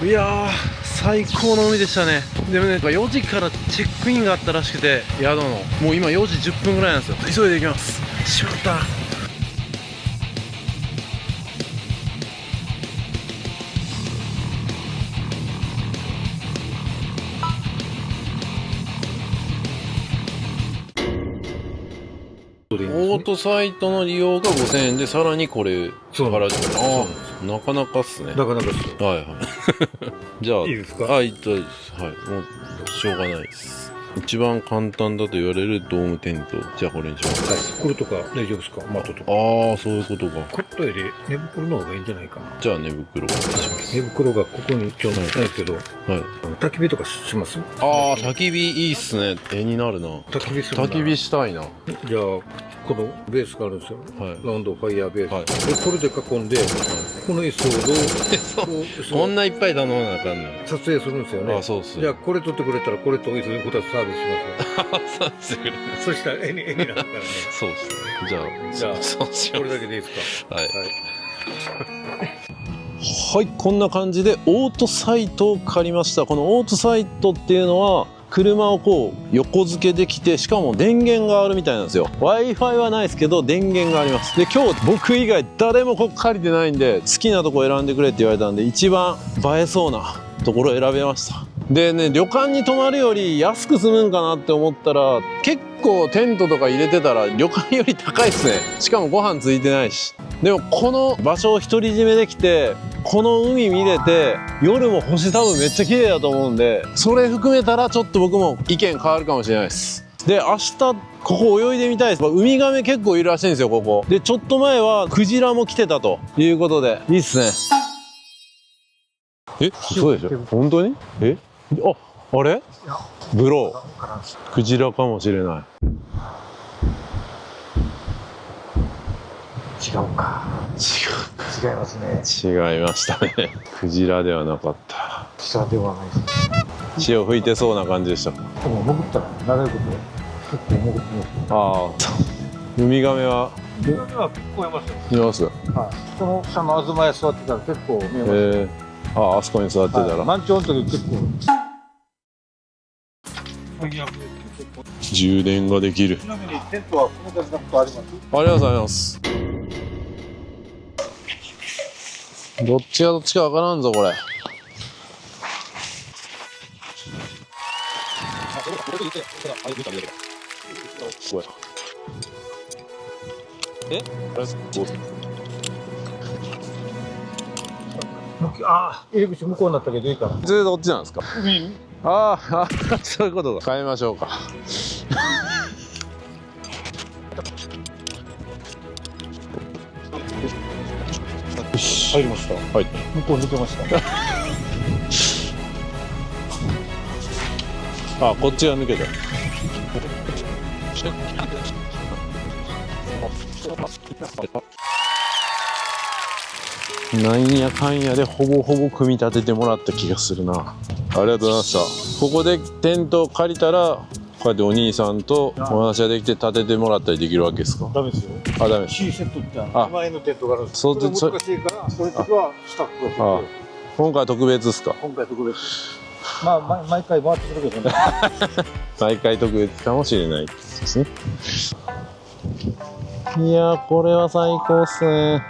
いやー、最高の海でしたね。でもね、4時からチェックインがあったらしくて、宿のもう今4時10分ぐらいなんですよ。急いで行きます。しまった。オートサイトの利用が5000円で、さらにこれからああ、なかなかっすね。なかなかですよ。はいはいじゃあいいですか？はい、大丈夫です。はい、もうしょうがないです。一番簡単だと言われるドームテント、じゃあこれにします。これとか大丈夫ですか？マットとか。ああ、そういうことか。コットより寝袋の方がいいんじゃないかな。じゃあ寝袋をします。寝袋がここにちょうどないですけど、はい。焚き火とかします？ああ、焚き火いいっすね。絵になるな。焚き火するな。焚き火したいな。じゃあこのベースがあるんですよ。はい。ラウンドファイヤーベース。はい。でこれで囲んで、この椅子をどうこんないっぱい頼まなあかんの。撮影するんですよね。あ、そうっすね。じゃあこれ撮ってくれたらこれと椅子2つサービスしますよ。そうしてくれる。そしたら絵になるからね。そうっすね。じゃあそうしよう。これだけでいいですか？はい。はい。はい、こんな感じでオートサイトを借りました。このオートサイトっていうのは車をこう横付けできて、しかも電源があるみたいなんですよ。 Wi-Fi はないですけど電源があります。で、今日僕以外誰もここ借りてないんで、好きなとこ選んでくれって言われたんで、一番映えそうなところを選べました。でね、旅館に泊まるより安く済むんかなって思ったら、結構テントとか入れてたら旅館より高いですね。しかもご飯ついてないし。でもこの場所を独り占めできて、この海見れて、夜も星多分めっちゃ綺麗だと思うんで、それ含めたらちょっと僕も意見変わるかもしれないです。で、明日ここ泳いでみたいです。ウミガメ結構いるらしいんですよ、ここ。で、ちょっと前はクジラも来てたということで、いいっすね。え、そうでしょ？本当に？え？あれ？ブロー。クジラかもしれない。違うか。違いますね。違いましたね。クジラではなかった。下ではないですね。潮吹いてそうな感じでした。でも潜ったら長いこと結構潜ってますよ。ああ、ウミガメはウミガメは結構いますよ。見ます。はい。その下の東屋座ってたら結構見えます。あそこに座ってたら、満潮の時結構。充電ができる。ちなみにテントは組み立てたことあります？ありがとうございます。どっちがどっちかわからんぞこれ。ああ、入り口向こうになったけどいいかな。それどっちなんですか？ああ、そういうことか。変えましょうか。入りました。はい。向こう抜けました。あ、こっちが抜けた。なんやかんやでほぼほぼ組み立ててもらった気がするな。ありがとうございました。ここでテントを借りたら、こうやってお兄さんとお話ができて建ててもらったりできるわけですか？ダメですよ。あ、ダメです。 C セットって2万円のテントがあるんです。そうそれ難しいから、そういう時はスタッフがついてあ、今回特別ですか？今回特別。まあ、毎回回ってくるけどね。毎回特別かもしれないですね。いやー、これは最高っすね。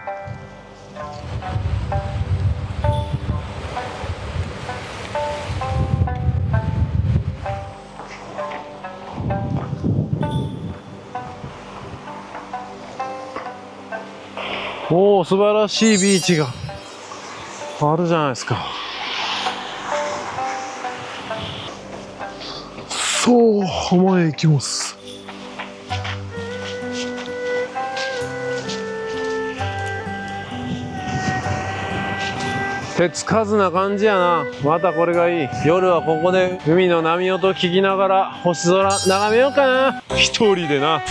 おお、素晴らしいビーチがあるじゃないですか。そう浜へ行きます。手つかずな感じやな。またこれがいい。夜はここで海の波音聞きながら星空眺めようかな。一人でな。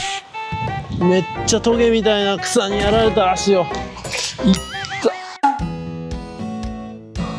めっちゃトゲみたいな草にやられた足を。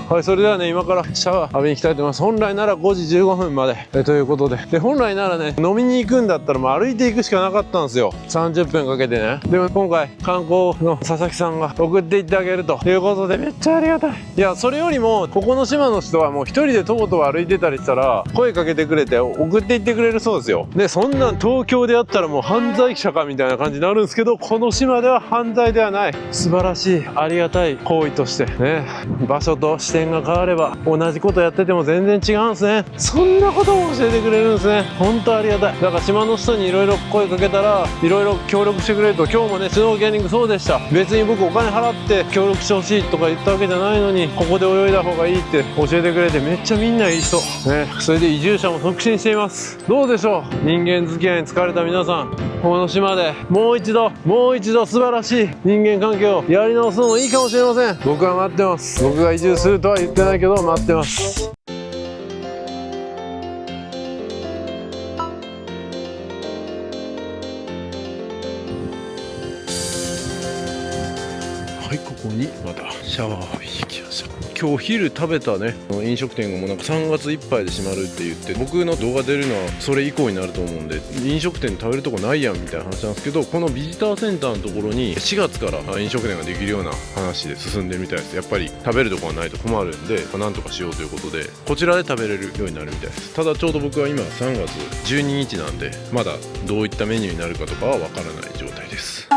はい、それではね、今からシャワー浴びに行きたいと思います。本来なら5時15分までということで。で、本来ならね、飲みに行くんだったらもう歩いていくしかなかったんですよ。30分かけてね。でも今回、観光の佐々木さんが送って行ってあげるということで、めっちゃありがたい。いや、それよりも、ここの島の人はもう一人でとぼとぼ歩いてたりしたら、声かけてくれて送って行ってくれるそうですよ。で、そんなん東京であったらもう犯罪者かみたいな感じになるんですけど、この島では犯罪ではない。素晴らしい、ありがたい行為としてね、場所と視点が変われば同じことやってても全然違うんですね。そんなことも教えてくれるんですね。本当ありがたい。だから島の人にいろいろ声かけたらいろいろ協力してくれると。今日もね、シュノーケリングそうでした。別に僕お金払って協力してほしいとか言ったわけじゃないのに、ここで泳いだ方がいいって教えてくれて、めっちゃみんないい人ね。それで移住者も促進しています。どうでしょう、人間付き合いに疲れた皆さん、この島でもう一度素晴らしい人間関係をやり直すのもいいかもしれません。僕は待ってます。僕が移住するとは言ってないけど待ってます。はい、ここにまたシャワーを浴びに行きました。今日昼食べたね飲食店がもうなんか3月いっぱいで閉まるって言って、僕の動画出るのはそれ以降になると思うんで、飲食店食べるとこないやんみたいな話なんですけど、このビジターセンターのところに4月から飲食店ができるような話で進んでるみたいです。やっぱり食べるとこがないと困るんで、なんとかしようということでこちらで食べれるようになるみたいです。ただちょうど僕は今3月12日なんで、まだどういったメニューになるかとかはわからない状態です。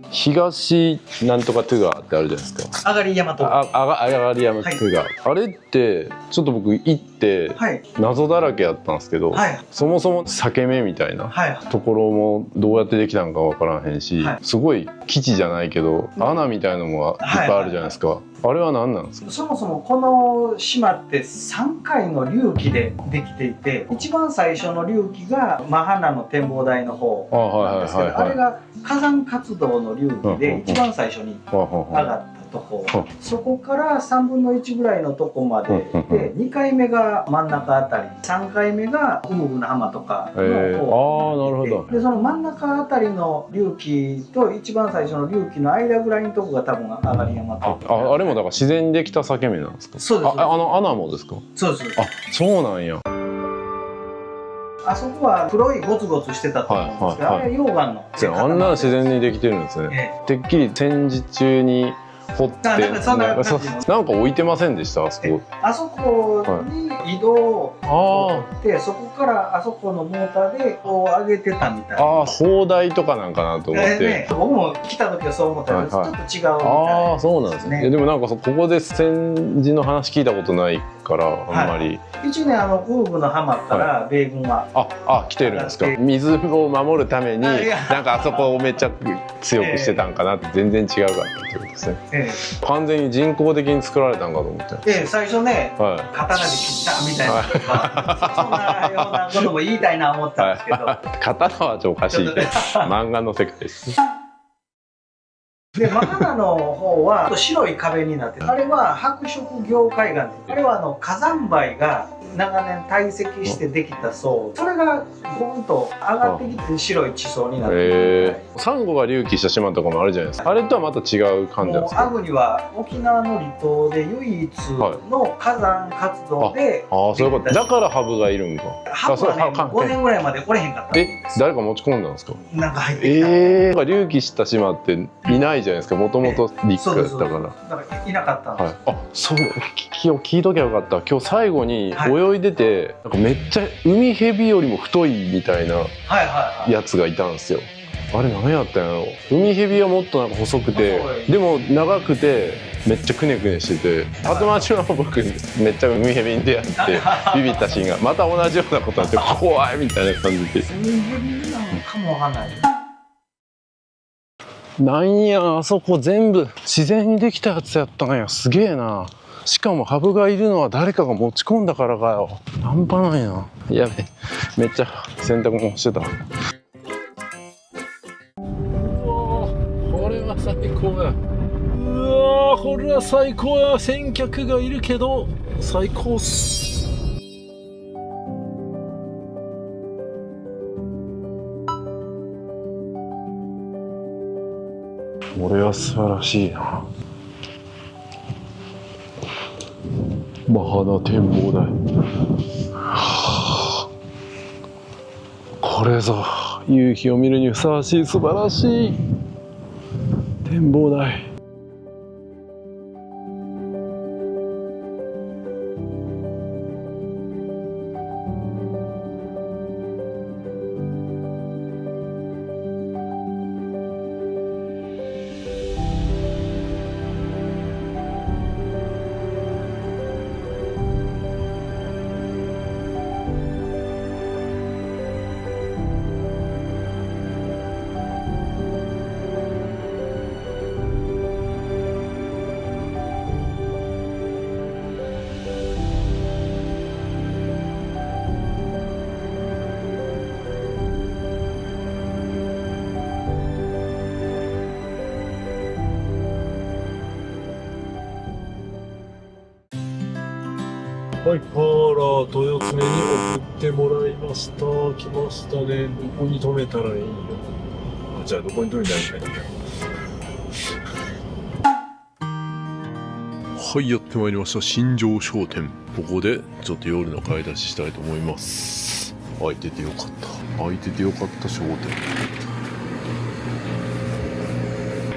東なんとかトゥガーってあるじゃないですか。あがり山とあがり山トゥガー、あれってちょっと僕行って謎だらけやったんですけど、そもそも裂け目みたいなところもどうやってできたのかわからへんし、すごい基地じゃないけど穴みたいのもいっぱいあるじゃないですか。あれは何なんですか？そもそもこの島って3回の隆起でできていて、一番最初の隆起がマハナの展望台の方なんですけど、あれが火山活動の隆起で一番最初に上がったとこ、そこから3分の1ぐらいのとこまでで、2回目が真ん中あたり、3回目がウムグの浜とかの方で、その真ん中あたりの隆起と一番最初の隆起の間ぐらいのとこが多分あがり山と。あれもだから自然にできた裂け目なんですか？そうです。あの穴もですか？そうです。あ、そうなんや。あそこは黒いゴツゴツしてたと思うんですけど、あれは溶岩の。あんな自然にできてるんですね。てっきり戦時中に掘ってなんか置いてませんでした？あそこ。あそこに井戸を掘って、そこからあそこのモーターでこう上げてたみたいな。ああ、砲台とかなんかなと思って。僕も来た時はそう思ったけど、ちょっと違うみたいな。ああ、そうなんですね。でもなんかここで戦時の話聞いたことないからあんまり。一年ウーグの浜から米軍は来てるんですか？水を守るためになんかあそこをめっちゃ強くしてたんかなって。全然違うかったってことですね。完全に人工的に作られたんかと思って。最初ね、刀で切ったみたいなとか、そんなようなことも言いたいな思ったんですけど、刀はおかしいけど漫画の世界です。でマハナの方は白い壁になってる。あれは白色凝灰岩って、あれは火山灰が長年堆積してできた層、それがゴンと上がってきて白い地層になってる。サンゴが隆起した島とかもあるじゃないですか。あれとはまた違う感じなんですか？アグニは沖縄の離島で唯一の火山活動で、そういうこと。だからハブがいるんか。ハブはね、5年ぐらいまで来れへんかった。誰か持ち込んだんですか？なんか入ってきた。隆起した島っていないじゃないですか。もともと陸だったから。だからいなかったんです。そう、聞いときゃよかった。今日最後に泳いでて、なんかめっちゃ海蛇よりも太いみたいなやつがいたんですよ。あれ何やったんやろ。海蛇はもっとなんか細くて、でも長くてめっちゃくねくねしてて、後回しは僕めっちゃ海蛇に出会ってビビったシーンがまた同じようなことになって怖いみたいな感じで。海蛇なのかもわかんない。なんや、あそこ全部自然にできたやつやったんや。すげえな。しかもハブがいるのは誰かが持ち込んだからかよ。半端ないな。やべ、めっちゃ洗濯物してた。うわこれは最高や。うわこれは最高や。先客がいるけど最高っす。これは素晴らしいな。マハナ展望台、はあ、これぞ夕日を見るにふさわしい素晴らしい展望台。はい、パーラー豊常に送ってもらいました。来ましたね。どこに止めたらいいの？あ、じゃあどこに止めたらいいの？はい、やってまいりました。新庄商店。ここでちょっと夜の買い出ししたいと思います。開いててよかった。開いててよかった商店。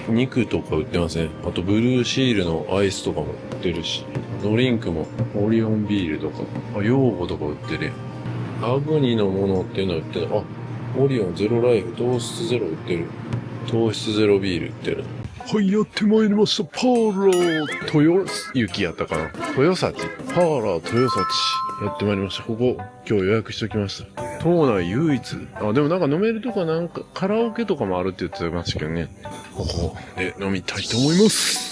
肉とか売ってません。あとブルーシールのアイスとかも売ってるし、ドリンクもオリオンビールとか、ヨーゴとか売ってる。アグニのものっていうのは売ってる。あ、オリオンゼロライフ糖質ゼロ売ってる。糖質ゼロビール売ってる。はい、やってまいりました。パーラー豊雪やったかな。豊幸。パーラー豊幸。やってまいりました。ここ今日予約しておきました。島内唯一。あ、でもなんか飲めるとかなんかカラオケとかもあるって言ってましたけどね。ここで飲みたいと思います。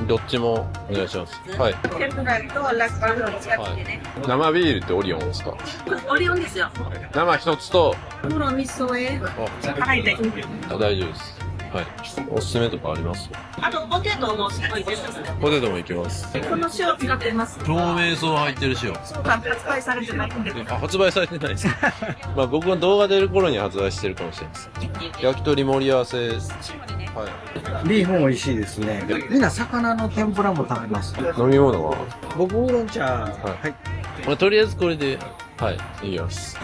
どっちもお願いします。はい。天ぷらとラスパルを使ってね。生ビールってオリオンですか？オリオンですよ。生一つと。黒味噌へ。はい、大丈夫。大丈夫です。はい。おすすめとかあります？あとポテトもすごいですね。ポテトもいけます。この塩使ってます。透明層入ってる塩。発売されてないんで。あ、発売されてないです。まあ僕が動画出る頃に発売してるかもしれないです。焼き鳥盛り合わせ。はい。ビーフも美味しいですね。みんな魚の天ぷらも食べます。飲み物は？僕ウーロン茶。はい。まあとりあえずこれで、はい、いきます。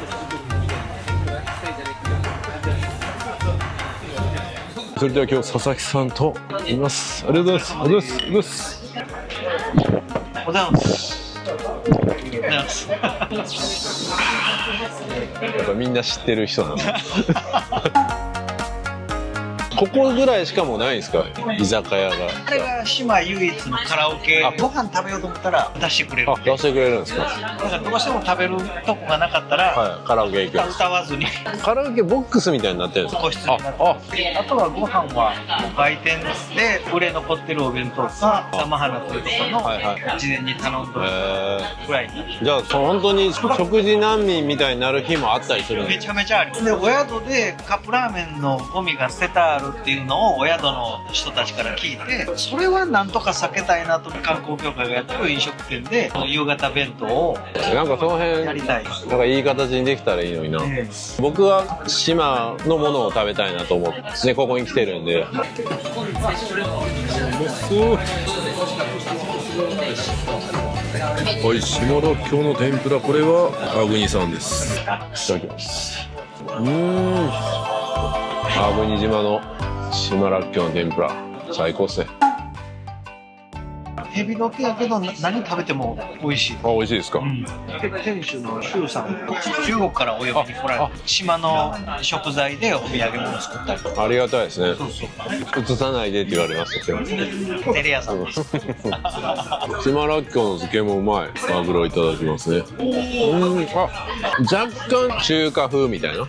それでは今日佐々木さんといます。ありがとうございます。ありがとうございます。おはようございます。やっぱみんな知ってる人なんだ。ここぐらいしかもないんですか、居酒屋が。あれが島唯一のカラオケ。ご飯食べようと思ったら出してくれる。あ、出してくれるんですか。だからどうしても食べるとこがなかったら、はい、カラオケ行く。歌わずに。カラオケボックスみたいになってるんですか。個室になってて、あとはご飯は売店で売れ残ってるお弁当か玉花というところの事前に頼んでぐらいに。じゃあ本当に食事難民みたいになる日もあったりするんですか。めちゃめちゃあります。でお宿でカップラーメンのゴミが捨ててあるっていうのをお宿の人たちから聞いて、それはなんとか避けたいなと観光協会がやってる飲食店で夕方弁当をなんかその辺やりたい。なんかいい形にできたらいいのにな。僕は島のものを食べたいなと思ってね、ここに来てるんで。はい、島らっきょうの天ぷら、これはアグニさんです。いただきます。アグニ島の島らっきょうの天ぷら、最高っすね。ヘビロテやけど何食べても美味しい。あ、美味しいですか。店主の周さん、中国からお呼びに来られて、島の食材でお土産物作ったりとか。ありがたいですね。そうそう。映さないでって言われましたけど。テレ屋さんです。島らっきょうの漬けもうまい。マグロいただきますね。若干中華風みたいな。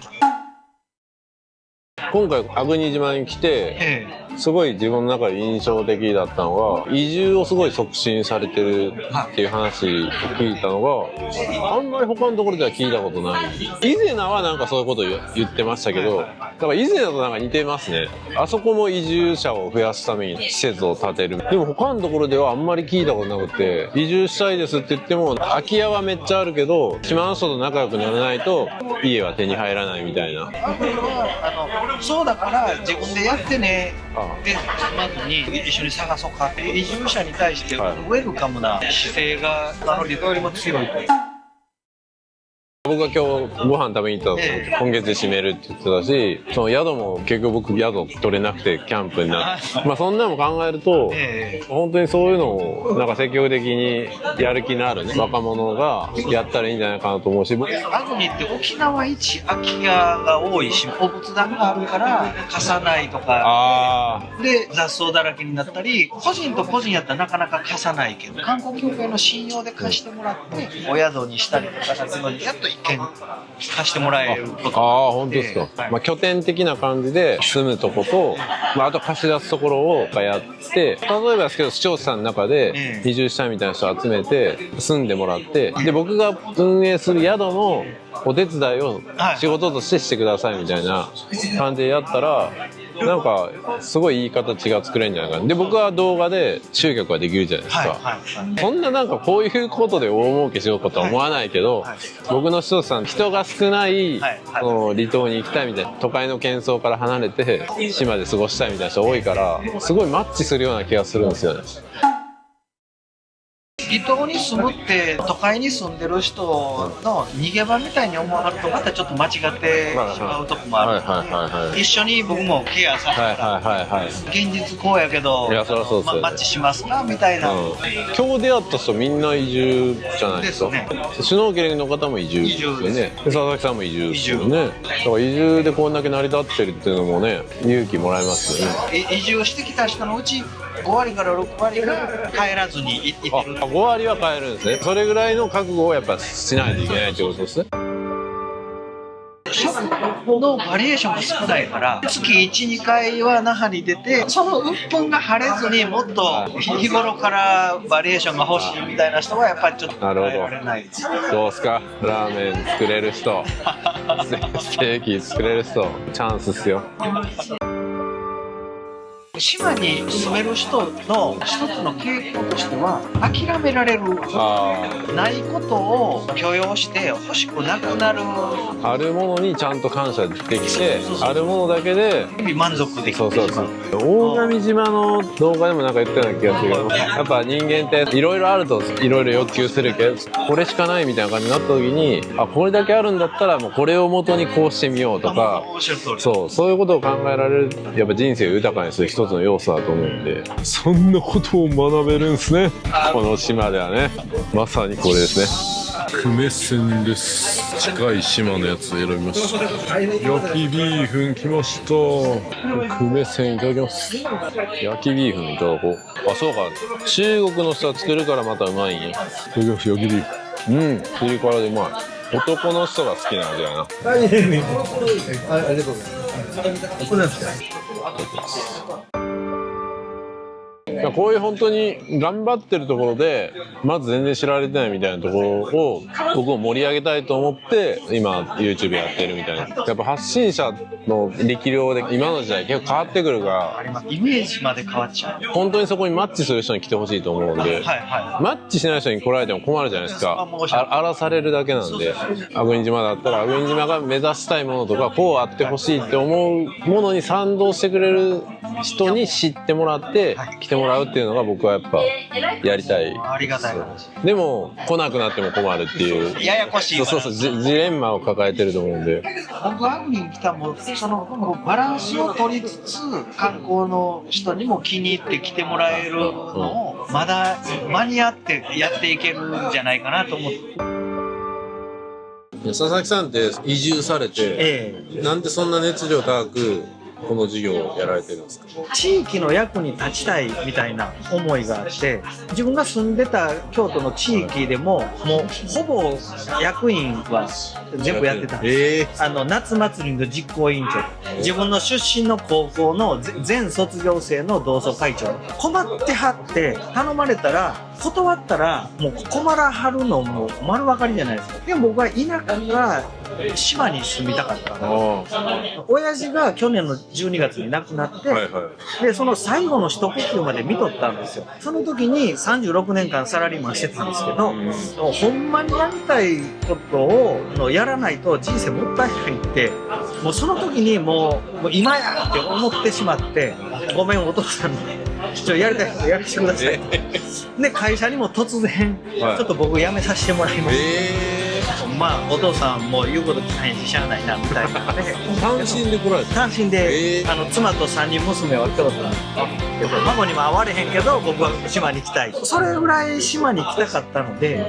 今回粟国島に来て、すごい自分の中で印象的だったのが、移住をすごい促進されてるっていう話を聞いたのが、あんまり他のところでは聞いたことない。以前はなんかそういうことを言ってましたけど、だから以前だとなんか似てますね。あそこも移住者を増やすために施設を建てる。でも他のところではあんまり聞いたことなくて、移住したいですって言っても、空き家はめっちゃあるけど、島の人と仲良くならないと家は手に入らないみたいな。そうだから自分でやってねでまずに一緒に探そうかって移住者に対してウェルカムな姿勢が離島よりも強いと。僕が今日ご飯食べに行ったの今月で閉めるって言ってたし、その宿も結局僕宿取れなくてキャンプになって、まあそんなのも考えると、本当にそういうのをなんか積極的にやる気のあるね若者がやったらいいんじゃないかなと思うし、粟国って沖縄一空き家が多いし、お仏壇があるから貸さないとかで雑草だらけになったり、個人と個人やったらなかなか貸さないけど、観光協会の信用で貸してもらってお宿にしたりとかするのにやっと一軒貸してもらえること。ああ、本当ですか。まあ拠点的な感じで住むとこと、まああと貸し出すところをやって、例えばですけど視聴者さんの中で移住したいみたいな人を集めて住んでもらって、で僕が運営する宿のお手伝いを仕事としてしてくださいみたいな感じでやったら、なんかすごいいい形が作れるんじゃないかな。で僕は動画で集客ができるじゃないですか。そんななんかこういうことで大儲けしようとは思わないけど、僕の視聴者さん人が少ない離島に行きたいみたいな、都会の喧騒から離れて島で過ごしたいみたいな人多いから、すごいマッチするような気がするんですよね。離島に住むって都会に住んでる人の逃げ場みたいに思われるとまたちょっと間違ってしまうとこもある。一緒に僕もケアさせてもらって、現実こうやけどマッチしますかみたいな。今日出会った人みんな移住じゃないですか。シュノーケリングの方も移住ですよね。佐々木さんも移住ですよね。だから移住でこんだけ成り立ってるっていうのもね、勇気もらえますよね。移住してきた人のうち5割から6割が帰らずに行ってる。5割は帰るんですね。それぐらいの覚悟をやっぱしないといけないってことですね。食のバリエーションが少ないから月 1,2 回は那覇に出て、その鬱憤が晴れずにもっと日頃からバリエーションが欲しいみたいな人はやっぱりちょっとなるほど。られない。どうすか、ラーメン作れる人ステーキ作れる人、チャンスっすよ。島に住める人の一つの傾向としては諦められる、ないことを許容して欲しくなくなる。あるものにちゃんと感謝できて、あるものだけで満足できて、大神島の動画でもなんか言ったような気がするけど、やっぱ人間っていろいろあるといろいろ欲求するけど、これしかないみたいな感じになった時に、あ、これだけあるんだったらもうこれを元にこうしてみようとか、そういうことを考えられる、やっぱ人生を豊かにする一つの要素だと思うんで、そんなことを学べるんですね、この島ではね。まさにこれですね。久米線です。近い島のやつ選びました。焼きビーフン来ました。久米線いただきます。焼きビーフンいただこう。あ、そうか、中国の人は作るからまたうまいんや。いただきます。焼きビーフン、うん、ピリ辛でうまい。男の人が好きな味やな。ありがとうございます。こういう本当に頑張ってるところでまず全然知られてないみたいなところを僕も盛り上げたいと思って今 YouTube やってるみたいな。やっぱ発信者の力量で今の時代結構変わってくるから、イメージまで変わっちゃう。本当にそこにマッチする人に来てほしいと思うんで、マッチしない人に来られても困るじゃないですか。荒らされるだけなんで。粟国島だったら粟国島が目指したいものとかこうあってほしいって思うものに賛同してくれる人に知ってもらって来てもらうっていうのが僕はやっぱやりたい。ありがたい話。でも来なくなっても困るっていうややこしい。そうジレンマを抱えてると思うんで、僕は粟国に来たもそのバランスを取りつつ観光の人にも気に入って来てもらえるのをまだ間に合ってやっていけるんじゃないかなと思って。佐々木さんって移住されて、なんでそんな熱量高くこの事業をやられてるんですか？地域の役に立ちたいみたいな思いがあって、自分が住んでた京都の地域でももうほぼ役員は全部やってたんです、夏祭りの実行委員長、自分の出身の高校の全卒業生の同窓会長、困ってはって頼まれたら断ったらもう困らはるのも丸分かりじゃないですか。でも僕は田舎が島に住みたかったの。親父が去年の12月に亡くなって、でその最後の一呼吸まで見とったんですよ。その時に36年間サラリーマンしてたんですけど、ほんまにやりたいことをやらないと人生もったいないって、もうその時にもう今やって思ってしまって、ごめんお父さんにやりたいことやらせてくださいで会社にも突然、ちょっと僕辞めさせてもらいました、まあお父さんも言うこと聞かへんししゃあないなみたいなね単身で来られた？単身で、妻と3人娘は京都なんけど、孫にも会われへんけど僕は島に来たい、それぐらい島に来たかったので、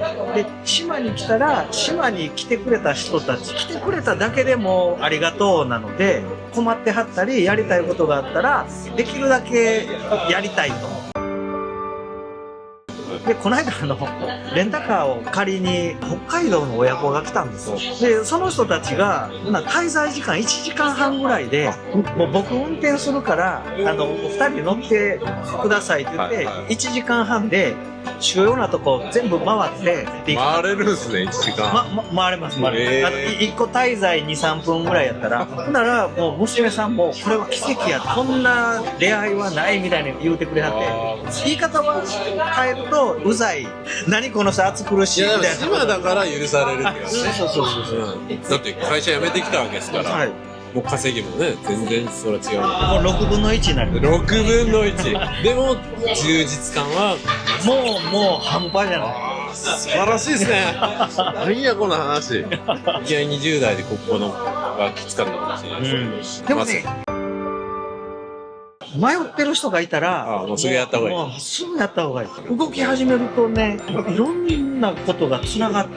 島に来たら島に来てくれた人たち、来てくれただけでもありがとうなので、困ってはったりやりたいことがあったらできるだけやりたいと。でこの間レンタカーを借りに北海道の親子が来たんですよ。でその人たちが滞在時間1時間半ぐらいで、もう僕運転するから2人で乗ってくださいって言って、1時間半で主要なとこ全部回って回れるんですね。1時間、回れます。1個滞在 2,3 分ぐらいやったら、ほんならもう娘さんもこれは奇跡や、こんな出会いはないみたいに言うてくれはって、言い方は変えるとうざい、何この人暑苦しいみたいな。島だから許されるってことね。そうだって会社辞めてきたわけですから、もう稼ぎもね全然それは違う。もう6分の1になる。6分の1でも充実感はもう半端じゃない。素晴らしいですね何やこの話。いきなり20代でここのがきつかったかもしれないですけど、でもね、迷ってる人がいたらもうすぐやった方がいい。もうすぐやった方がいい。動き始めるとね、いろんなことがつながって、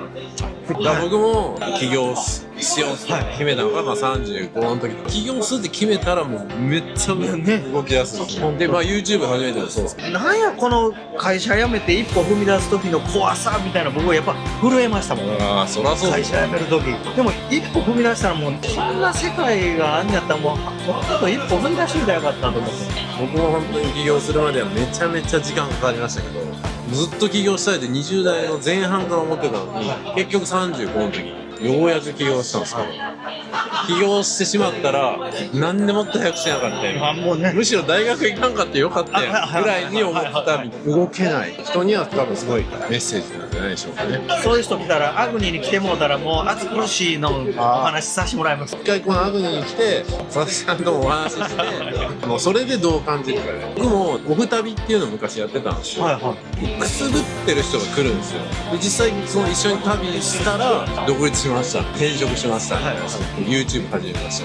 僕も起業しようって決めたのが35の時。起業するって決めたらもうめっちゃ動き出すで、YouTube 初めてもそうです。なんやこの会社辞めて一歩踏み出す時の怖さみたいな、僕はやっぱ震えましたもん。そらそう。会社辞める時でも一歩踏み出したら、もうそんな世界があんやったらもうちょっと一歩踏み出してみたらよかったと思って。僕も本当に起業するまではめちゃめちゃ時間かかりましたけど、ずっと起業したいって20代の前半から思ってたのに、結局35の時にようやく起業したんですけど、起業してしまったら何でもっと早くしなかったよ、むしろ大学行かんかってよかったよぐらいに思った。動けない人には多分すごいメッセージなんじゃないでしょうかね。そういう人来たら、アグニーに来てもうたら、もう暑苦しいのお話しさせてもらいます。一回このアグニーに来て佐々木さんともお話ししてもうそれでどう感じるかね。僕もオフ旅っていうのを昔やってたんですよ。くすぶってる人が来るんですよ。で実際その一緒に旅したら独立しました、転職しました、YouTube 始めまし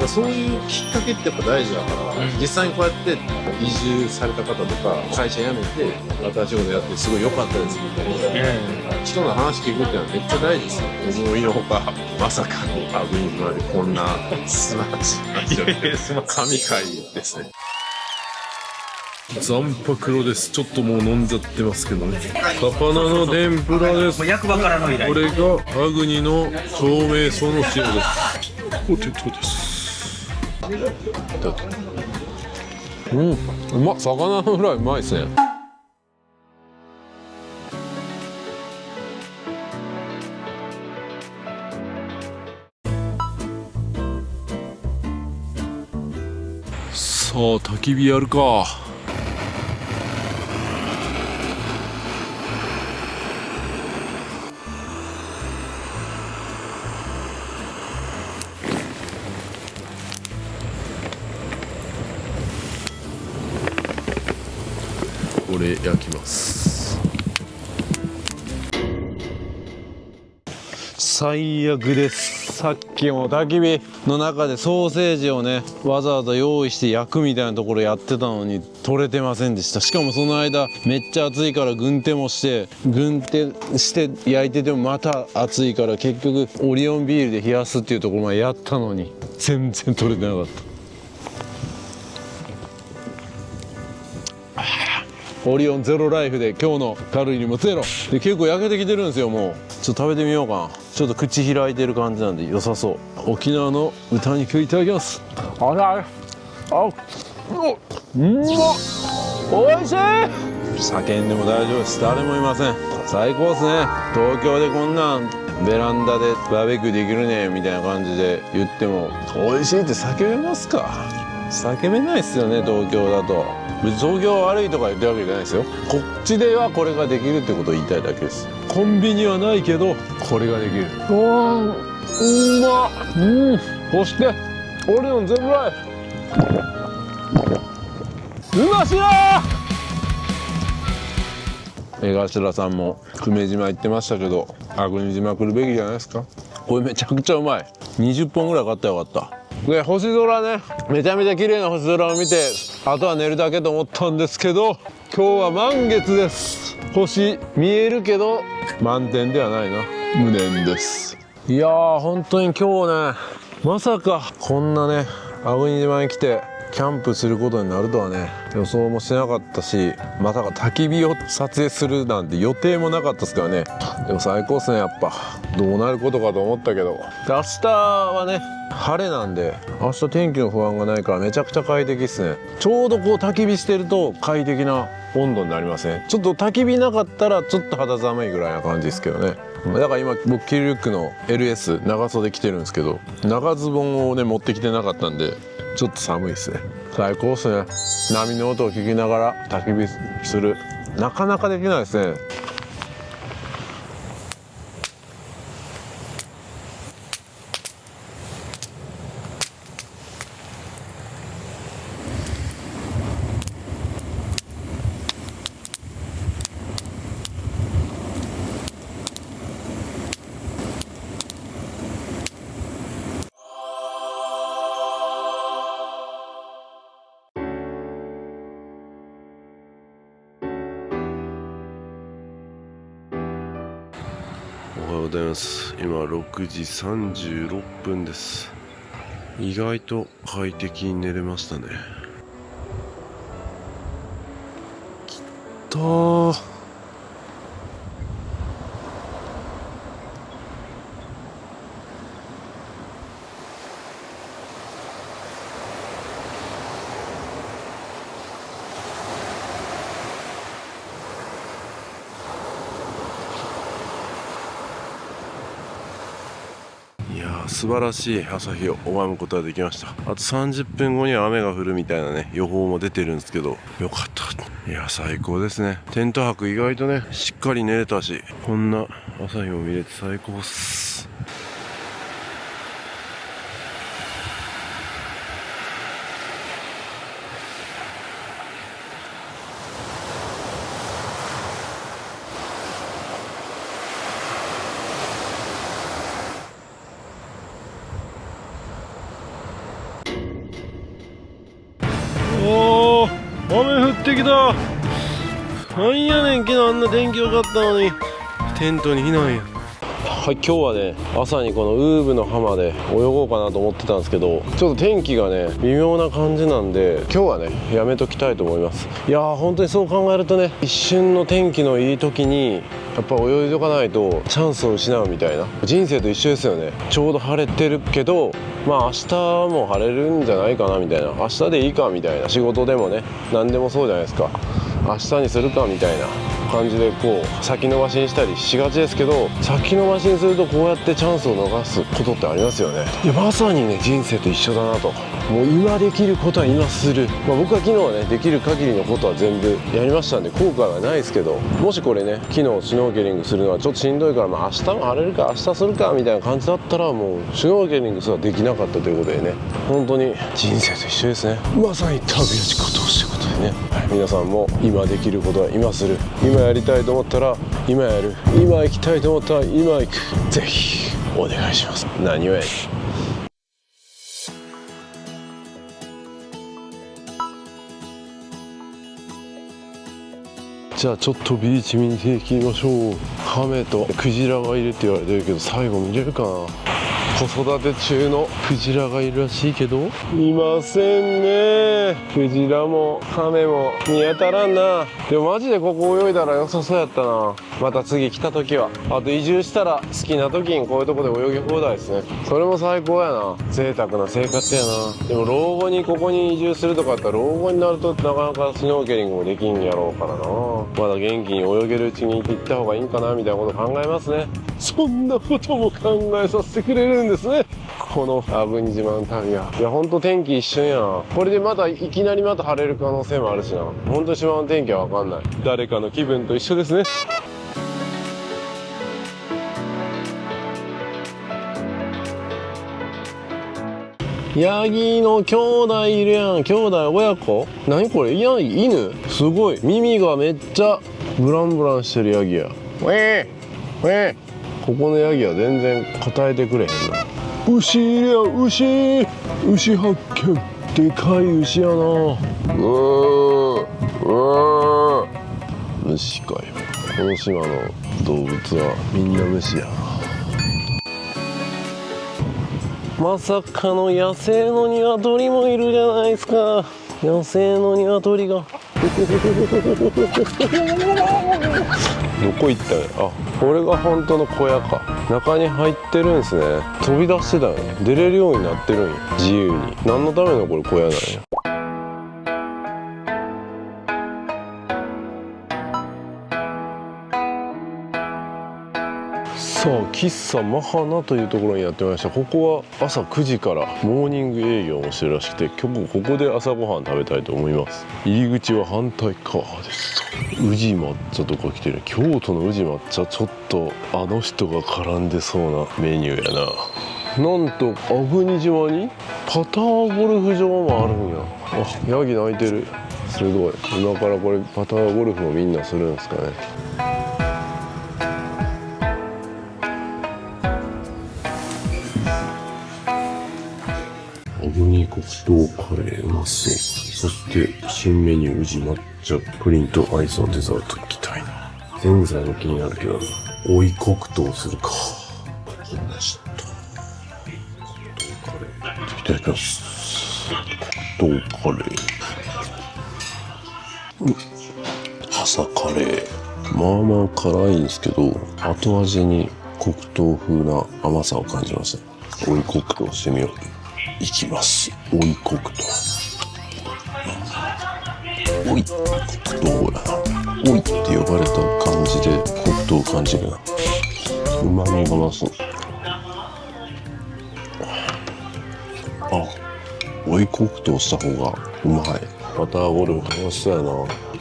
た、そういうきっかけってやっぱ大事だから、実際にこうやって移住された方とか会社辞めて新しいことやってすごい良かったですみたいな、人の話聞くっていうのはめっちゃ大事ですよ。思いのほかまさかのアグニまでこんな素晴らしい話を神回ですね。残白です。ちょっともう飲んじゃってますけどね。魚の天ぷらです。役場からの依頼。これがアグニの透明層の塩です。ポテトです。うまっ。魚のフライうまいですね。さあ焚き火やるか。これ焼きます。最悪です。さっきも焚き火の中でソーセージをねわざわざ用意して焼くみたいなところやってたのに取れてませんでした。しかもその間めっちゃ暑いから軍手もして焼いててもまた暑いから結局オリオンビールで冷やすっていうところまでやったのに全然取れてなかった。オリオンゼロライフで今日のカロリーもゼロで結構焼けてきてるんですよ。もうちょっと食べてみようかな。ちょっと口開いてる感じなんで良さそう。沖縄の豚肉いただきます。うまっ、おいしい。叫んでも大丈夫です。誰もいません。最高ですね。東京でこんなんベランダでバーベキューできるねみたいな感じで言っても美味しいって叫べますか？叫べないっすよね、東京だと。別に東京悪いとか言ってるわけじゃないですよ。こっちではこれができるってことを言いたいだけです。コンビニはないけどこれができる。うまっ。そしてオリオンゼロライフうましら江頭さんも久米島行ってましたけど粟国島来るべきじゃないですか。これめちゃくちゃうまい。20本ぐらい買ったらよかった。で星空ね、めちゃめちゃ綺麗な星空を見てあとは寝るだけと思ったんですけど今日は満月です。星見えるけど満点ではないな。無念です。いやー本当に今日ねまさかこんなね粟国島に来てキャンプすることになるとはね予想もしてなかったし、まさか焚き火を撮影するなんて予定もなかったですからね。でも最高っすね。やっぱどうなることかと思ったけど明日はね晴れなんで明日天気の不安がないからめちゃくちゃ快適っすね。ちょうどこう焚き火してると快適な温度になりますね。ちょっと焚き火なかったらちょっと肌寒いぐらいな感じですけどね。だから今僕キルルックの LS 長袖着てるんですけど長ズボンをね持ってきてなかったんでちょっと寒いですね。最高っすね。波の音を聞きながら焚き火するなかなかできないですね。おはようございます。今6時36分です。意外と快適に寝れましたね。きったー。素晴らしい朝日を拝むことができました。あと30分後には雨が降るみたいなね予報も出てるんですけどよかった。いや最高ですね。テント泊意外とねしっかり寝れたしこんな朝日も見れて最高っす。おー、雨降ってきた。なんやねん、昨日あんな天気良かったのにテントに避難や。はい、今日はね朝にこのウーブの浜で泳ごうかなと思ってたんですけどちょっと天気がね微妙な感じなんで今日はねやめときたいと思います。いやー本当にそう考えるとね一瞬の天気のいい時にやっぱ泳いどかないとチャンスを失うみたいな人生と一緒ですよね。ちょうど晴れてるけどまあ明日も晴れるんじゃないかなみたいな明日でいいかみたいな仕事でもね何でもそうじゃないですか。明日にするかみたいな感じでこう先延ばしにしたりしがちですけど先延ばしにするとこうやってチャンスを逃すことってありますよね。いやまさにね人生と一緒だなと。もう今できることは今する、僕は昨日はねできる限りのことは全部やりましたんで後悔はないですけどもしこれね昨日シュノーケリングするのはちょっとしんどいから明日も晴れるか明日するかみたいな感じだったらもうシュノーケリングすらできなかったということでね本当に人生と一緒ですね。まさに旅の仕事をしてことでね、皆さんも今できることは今する今やりたいと思ったら今やる今行きたいと思ったら今行くぜひお願いします。何をやねん。じゃあちょっとビーチ見ていきましょう。カメとクジラがいるって言われてるけど、最後見れるかな。子育て中のクジラがいるらしいけどいませんね。クジラもカメも見当たらんな。でもマジでここ泳いだら良さそうやったな。また次来た時は、あと移住したら好きな時にこういうとこで泳ぎ放題ですね。それも最高やな。贅沢な生活やな。でも老後にここに移住するとかあったら、老後になるとなかなかスノーケリングもできんやろうからな。まだ元気に泳げるうちに行った方がいいんかなみたいなこと考えますね。そんなことも考えさせてくれるんですね、この粟国島の旅は。いやほんと天気一瞬やな。これでまたいきなりまた晴れる可能性もあるしな。ほんと島の天気は分かんない。誰かの気分と一緒ですね。ヤギの兄弟いるやん。兄弟親子。何これ。ヤギ犬。すごい。耳がめっちゃブランブランしてるヤギや。ウェーウェー。ここのヤギは全然答えてくれへんな。牛いるやん。牛発見。でかい牛やな。虫かよ。この島の動物はみんな虫や。まさかの野生の鶏もいるじゃないですか。野生の鶏がどこ行ったんや。あ、これが本当の小屋か。中に入ってるんですね。飛び出してたんや。出れるようになってるんや、自由に。何のためのこれ小屋なんや。さあ、喫茶マハナというところにやってまいりました。ここは朝9時からモーニング営業をしてるらしくて、今日ここで朝ごはん食べたいと思います。入り口は反対側です。宇治抹茶とか来てる。京都の宇治抹茶、ちょっとあの人が絡んでそうなメニューやな。なんと粟国島にパターゴルフ場もあるんや。あ、ヤギ鳴いてる。すごい。今からこれパターゴルフもみんなするんですかね。粟国黒糖カレーうまそう。そして新メニュー宇治抹茶プリンとアイスのデザートいきたいな。ぜんざいも気になるけど、追い黒糖するか。来ました。黒糖カレーいただきます。黒糖カレー。朝カレー。まあまあ辛いんですけど、後味に黒糖風な甘さを感じました。追い黒糖してみよう。いきます。追い黒糖。追い黒糖やな。追いって呼ばれた感じで黒糖を感じるな。旨味が増す。あ、追い黒糖した方がうまい。パターゴルフ楽しそうやな。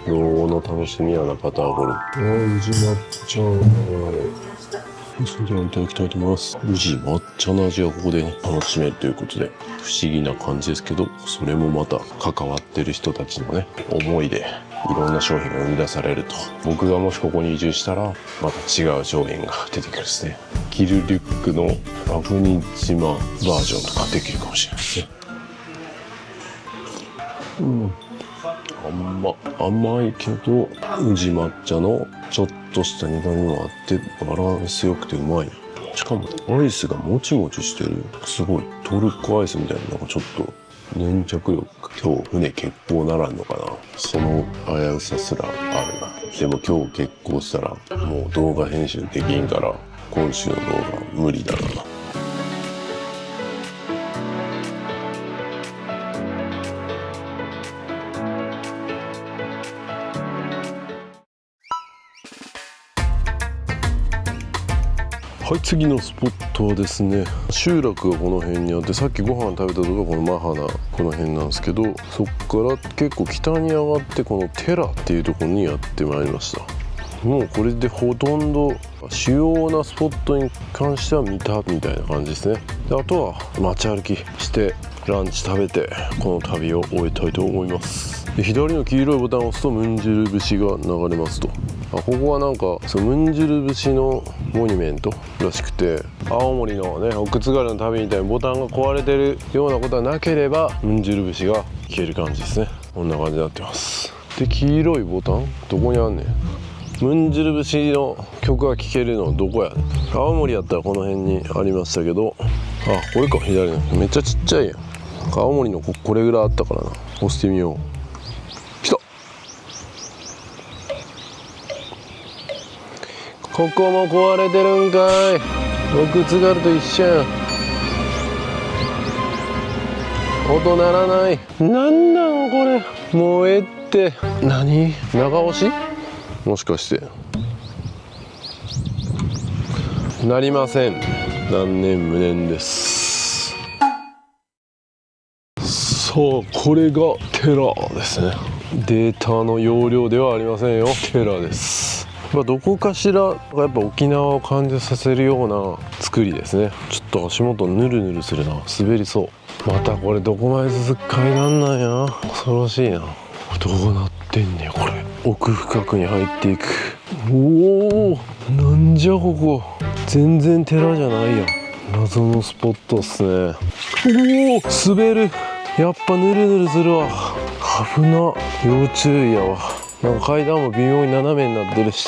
老後の楽しみやな、パターゴルフ。宇治抹茶。それではいただきたいと思います。宇治抹茶の味がここで、ね、楽しめるということで、不思議な感じですけど、それもまた関わってる人たちのね、思いでいろんな商品が生み出されると。僕がもしここに移住したら、また違う商品が出てくるですね。着るリュックの粟国島バージョンとかできるかもしれないですね。甘いけど宇治抹茶のちょっとした苦みもあってバランスよくてうまい。しかもアイスがもちもちしてる。すごいトルコアイスみたいな、なんかちょっと粘着力。今日船欠航ならんのかな。その危うさすらあるな。でも今日欠航したらもう動画編集できんから今週の動画無理だな。はい、次のスポットはですね、集落がこの辺にあって、さっきご飯食べたとこがこのマハナこの辺なんですけど、そっから結構北に上がってこのテラっていうところにやってまいりました。もうこれでほとんど主要なスポットに関しては見たみたいな感じですね。であとは街歩きしてランチ食べてこの旅を終えたいと思います。で左の黄色いボタンを押すとムンジュル節が流れますと。ここはなんかそうムンジュル節のモニュメントらしくて、青森のね奥津軽の旅みたいにボタンが壊れてるようなことはなければムンジュル節が聴ける感じですね。こんな感じになってます。で黄色いボタンどこにあんねん。ムンジュル節の曲が聴けるのどこやねん。青森やったらこの辺にありましたけど、あこれか左のめっちゃちっちゃいやん。青森のこれぐらいあったからな。押してみよう。来た。ここも壊れてるんかい。奥津軽と一緒やん。音鳴らない。なんなんこれ。もうええって。何？長押し？もしかしてなりません。何年無念です。さあこれがテラですね。データの容量ではありませんよ。テラです。どこかしらがやっぱ沖縄を感じさせるような作りですね。ちょっと足元ヌルヌルするな。滑りそう。またこれどこまで続く階段なんや。恐ろしいな。どうなってんねんこれ。奥深くに入っていく。おお、なんじゃここ。全然寺じゃないやん。謎のスポットっすね。おお、滑る。やっぱヌルヌルするわ。危な。要注意やわ。なんか階段も微妙に斜めになってるし。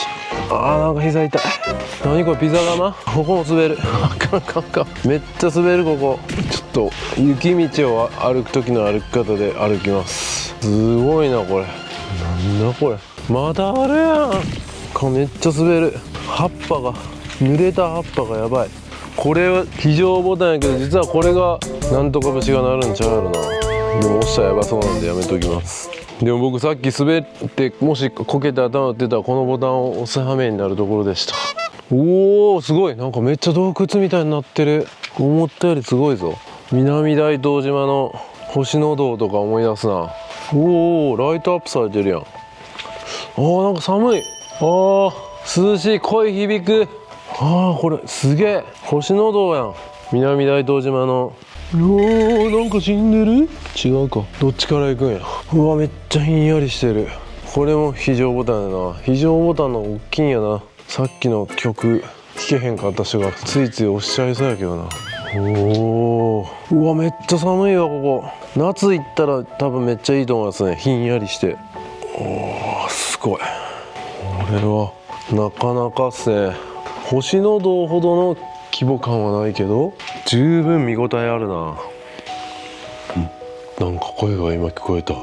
なんか膝痛い。何これ、ピザ窯？ここも滑る。あかんあかんあかん。めっちゃ滑るここ。ちょっと雪道を歩く時の歩き方で歩きます。すごいなこれ。なんだこれ。まだあるやん。めっちゃ滑る。葉っぱが濡れた葉っぱがやばい。これは非常ボタンやけど、実はこれがなんとか節が鳴るんちゃうやろな。でも押したらやばそうなんでやめときます。でも僕さっき滑ってもしこけて頭打ってたらこのボタンを押す羽目になるところでした。おお、すごい。なんかめっちゃ洞窟みたいになってる。思ったよりすごいぞ。南大東島の星野道とか思い出すな。おお、ライトアップされてるやん。なんか寒い。涼しい。声響く。これすげえ。星野道やん。南大東島の。なんか死んでる？違うか。どっちから行くんや。うわ、めっちゃひんやりしてる。これも非常ボタンやな。非常ボタンの大きいんやな。さっきの曲弾けへんかった人がついつい押しちゃいそうやけどな。うわ、めっちゃ寒いわここ。夏行ったら多分めっちゃいいと思いますね。ひんやりして。すごい。これはなかなかっすね。星野道ほどの規模感はないけど十分見応えあるな。なんか声が今聞こえた。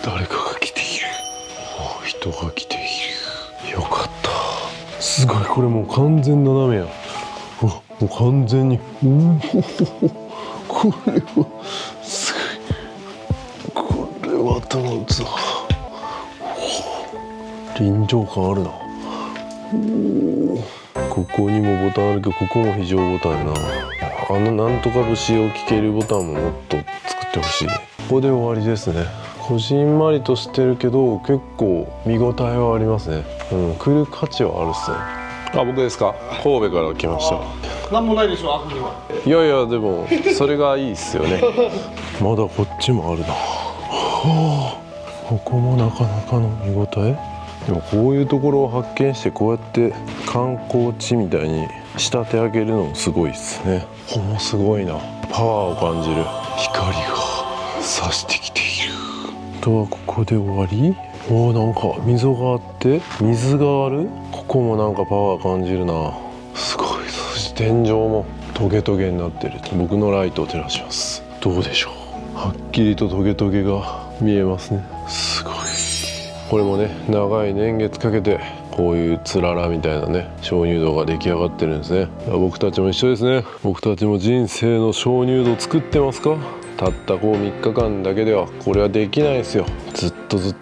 誰かが来ている。人が来ている。よかった。すごい。これもう完全斜めや。もう完全に。これはすごい。これは楽しそう。臨場感あるな。ここにもボタンあるけど、ここも非常ボタンやな。なんとか節を聴けるボタンももっと作ってほしい。ここで終わりですね。こじんまりとしてるけど結構見応えはありますね。来る価値はあるっすね。僕ですか。神戸から来ました。なんもないでしょ、悪には。いやいや、でもそれがいいっすよね。まだこっちもあるな。ここもなかなかの見応え。でもこういうところを発見してこうやって観光地みたいに仕立て上げるのもすごいっすね。ここもすごいな。パワーを感じる。光が差してきている。あとはここで終わり。なんか溝があって水がある。ここもなんかパワー感じるな。すごい。そして天井もトゲトゲになってる。僕のライトを照らします。どうでしょう。はっきりとトゲトゲが見えますね。すごい。これもね、長い年月かけてこういうつららみたいなね鍾乳洞が出来上がってるんですね。僕たちも一緒ですね。僕たちも人生の鍾乳洞作ってますか。たった3日間だけではこれはできないですよ。ずっ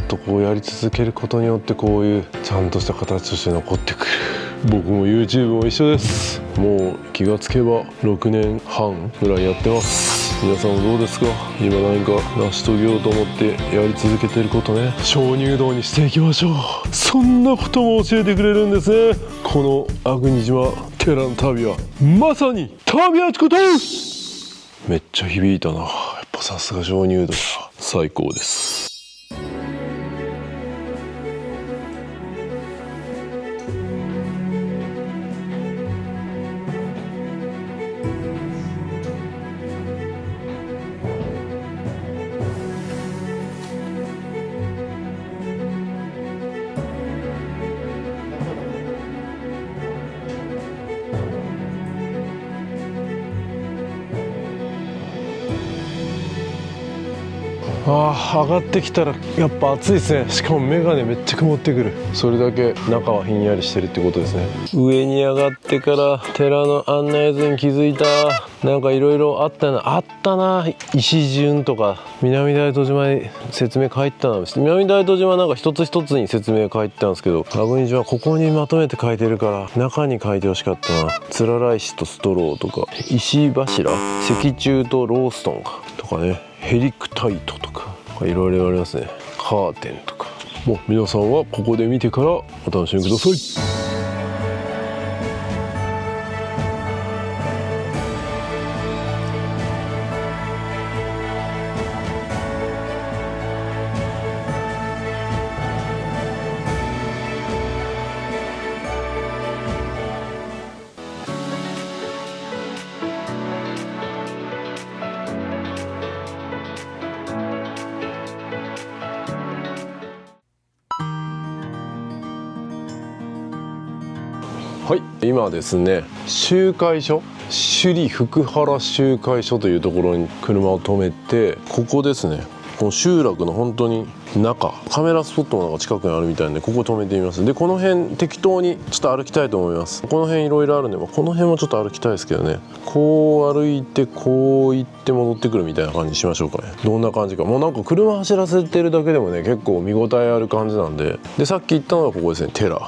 とこうやり続けることによってこういうちゃんとした形として残ってくる。僕も YouTube も一緒です。もう気がつけば6年半ぐらいやってます。皆さんもどうですか。今何か成し遂げようと思ってやり続けてることね、鍾乳洞にしていきましょう。そんなことも教えてくれるんですね。この粟国島寺の旅はまさに旅あちこと。めっちゃ響いたな。やっぱさすが鍾乳洞だ。最高です。上がってきたらやっぱ暑いですね。しかも眼鏡めっちゃ曇ってくる。それだけ中はひんやりしてるってことですね。上に上がってから寺の案内図に気づいた。なんかいろいろあったな。石順とか南大東島に説明書いてたな。南大東島なんか一つ一つに説明書いてたんですけど、阿久仁島はここにまとめて書いてるから中に書いてほしかったな。つらら石とストローとか石柱、石柱とローストンかとかね、ヘリクタイトとかいろいろありますね。カーテンとかもう皆さんはここで見てからお楽しみください。はい、今ですね、集会所、首里福原集会所というところに車を止めて、ここですね、この集落の本当に中、カメラスポットの近くにあるみたいなんで、ここ止めてみます。でこの辺適当にちょっと歩きたいと思います。この辺いろいろあるんで、この辺もちょっと歩きたいですけどね、こう歩いてこう行って戻ってくるみたいな感じにしましょうかね。どんな感じか、もうなんか車走らせてるだけでもね結構見応えある感じなんで。でさっき言ったのがここですね、寺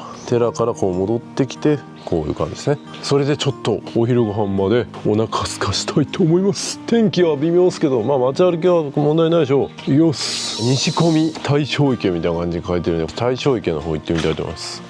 からこう戻ってきてこういう感じですね。それでちょっとお昼ご飯までお腹すかしたいと思います。天気は微妙ですけど、街歩きは問題ないでしょう。よし、西込大正池みたいな感じで書いてるんで、大正池の方行ってみたいと思います。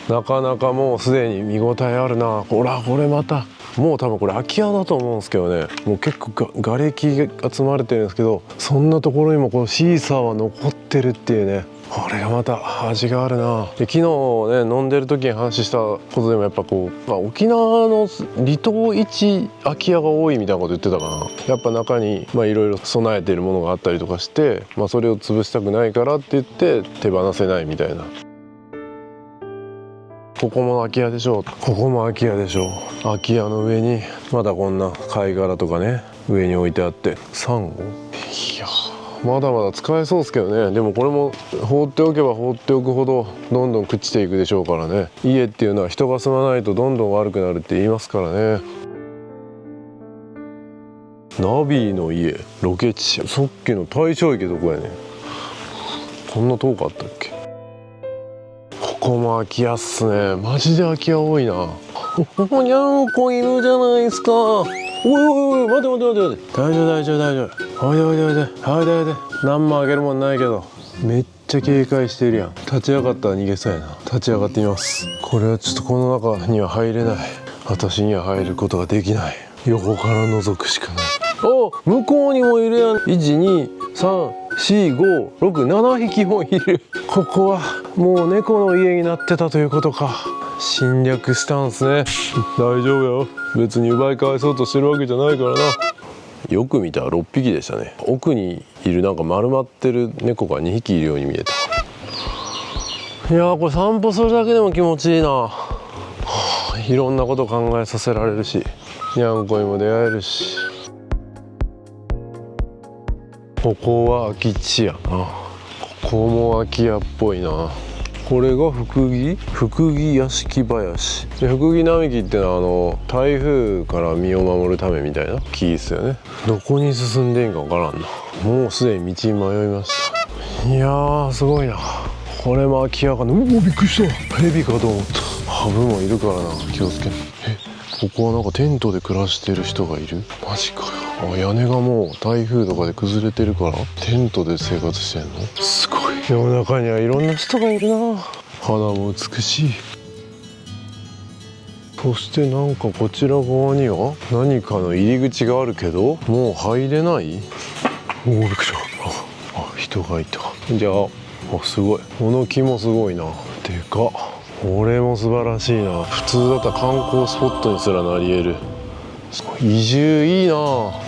なかなかもうすでに見応えあるな。これまたもう多分これ空き家だと思うんですけどね、もう結構瓦礫が積まれてるんですけど、そんなところにもこのシーサーは残ってるっていうね、これがまた味があるな。で昨日ね飲んでる時に話したことでもやっぱこう、沖縄の離島一空き家が多いみたいなこと言ってたかな。やっぱ中にいろいろ備えてるものがあったりとかして、それを潰したくないからって言って手放せないみたいな。ここも空き家でしょう。ここも空き家でしょう。空き家の上にまだこんな貝殻とかね上に置いてあって、サンゴ、いやまだまだ使えそうですけどね。でもこれも放っておけば放っておくほどどんどん朽ちていくでしょうからね。家っていうのは人が住まないとどんどん悪くなるって言いますからね。ナビの家、ロケ地、さっきの大正池どこやねん。こんな遠かったっけ。ここも空き家っすね。マジで空き家多いな。おにゃんこいるじゃないですか。おい待て。大丈夫。おいで。何もあげるもんないけど。めっちゃ警戒してるやん。立ち上がったら逃げそうやな。立ち上がってみます。これはちょっとこの中には入れない。私には入ることができない。横から覗くしかない。向こうにもいるやん。1、2、3、4、5、6、7匹もいる。ここはもう猫の家になってたということか。侵略したんすね。大丈夫よ。別に奪い返そうとしてるわけじゃないからな。よく見たら6匹でしたね。奥にいるなんか丸まってる猫が2匹いるように見えた。いやーこれ散歩するだけでも気持ちいいな。いろんなこと考えさせられるし、にゃんこにも出会えるし。ここは空き地やな。ここも空き家っぽいな。これが福木屋敷林で、福木並木ってのは台風から身を守るためみたいな木ですよね。どこに進んでいいんかわからんな。もうすでに道に迷いました。いやーすごいな。これも空き家かな。びっくりした。ヘビかと思った。ハブもいるからな、気をつけ。ここはなんかテントで暮らしてる人がいる。マジかよ。屋根がもう台風とかで崩れてるからテントで生活してんの。すごい。世の中にはいろんな人がいるな。花も美しい。そしてなんかこちら側には何かの入り口があるけどもう入れない。びっくりした。人がいた。じゃあすごい。この木もすごいな。でかっ。これも素晴らしいな。普通だったら観光スポットにすらなり得る。移住いいな。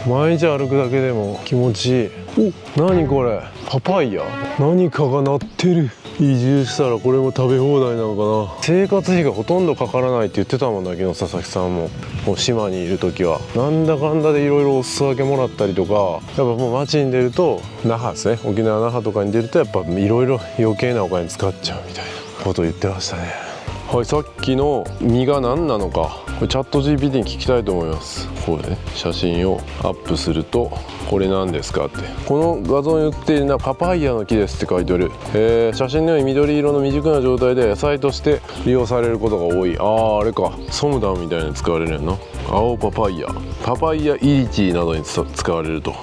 毎日歩くだけでも気持ちいい。何これ、パパイヤ。何かが鳴ってる。移住したらこれも食べ放題なのかな。生活費がほとんどかからないって言ってたもんだけど、佐々木さんももう島にいる時はなんだかんだでいろいろお裾分けもらったりとか、やっぱもう街に出ると、那覇ですね、沖縄那覇とかに出るとやっぱいろいろ余計なお金使っちゃうみたいなことを言ってましたね。はい、さっきの実が何なのか、これチャット GPT に聞きたいと思います。これね、写真をアップすると、これ何ですかって、この画像に売っているのはパパイヤの木ですって書いてある。写真のように緑色の未熟な状態で野菜として利用されることが多い。あれか、ソムダンみたいに使われるやんな。青パパイヤ、パパイヤイリチーなどに使われると。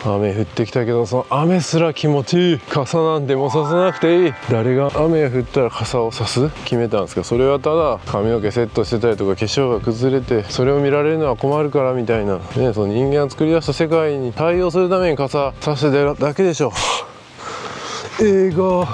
雨降ってきたけど、その雨すら気持ちいい。傘なんてもうささなくていい。誰が雨が降ったら傘を差す決めたんですか。それはただ髪の毛セットしてたりとか化粧が崩れてそれを見られるのは困るからみたいなね、その人間が作り出した世界に対応するために傘差してるだけでしょ。映画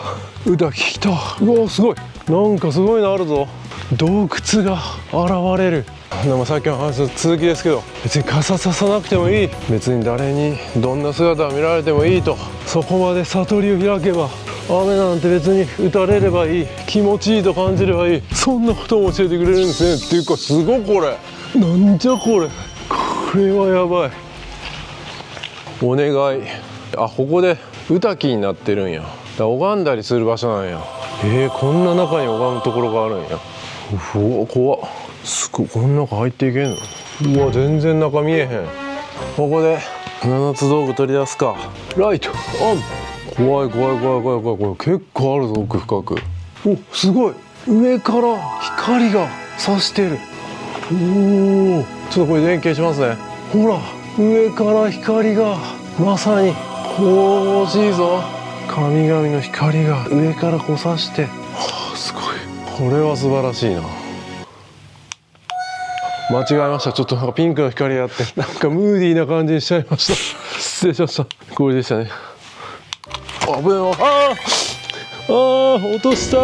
歌聞きた。うわすごい、なんかすごいのあるぞ。洞窟が現れる。でもさっきの話の続きですけど、別に傘ささなくてもいい、別に誰にどんな姿を見られてもいいと、そこまで悟りを開けば、雨なんて別に打たれればいい、気持ちいいと感じればいい、そんなことも教えてくれるんですね。っていうかすごい、これなんじゃこれ、これはやばい。お願い。あ、ここで歌木になってるんや。だから拝んだりする場所なんや。こんな中に拝むところがあるんや。うわ怖っ、すごい、こん中入っていけんの。うわ全然中見えへん。ここで7つ道具取り出すか。ライトオン。怖い怖い怖い怖い怖い。これ結構あるぞ、奥深く。お、すごい、上から光が差してる。おお、ちょっとこれ連携しますね。ほら上から光がまさに欲しいぞ。神々の光が上からこう差して、すごい、これは素晴らしいな。間違えました。ちょっとなんかピンクの光があってなんかムーディーな感じにしちゃいました。失礼しました。これでしたね。あぶね落とした。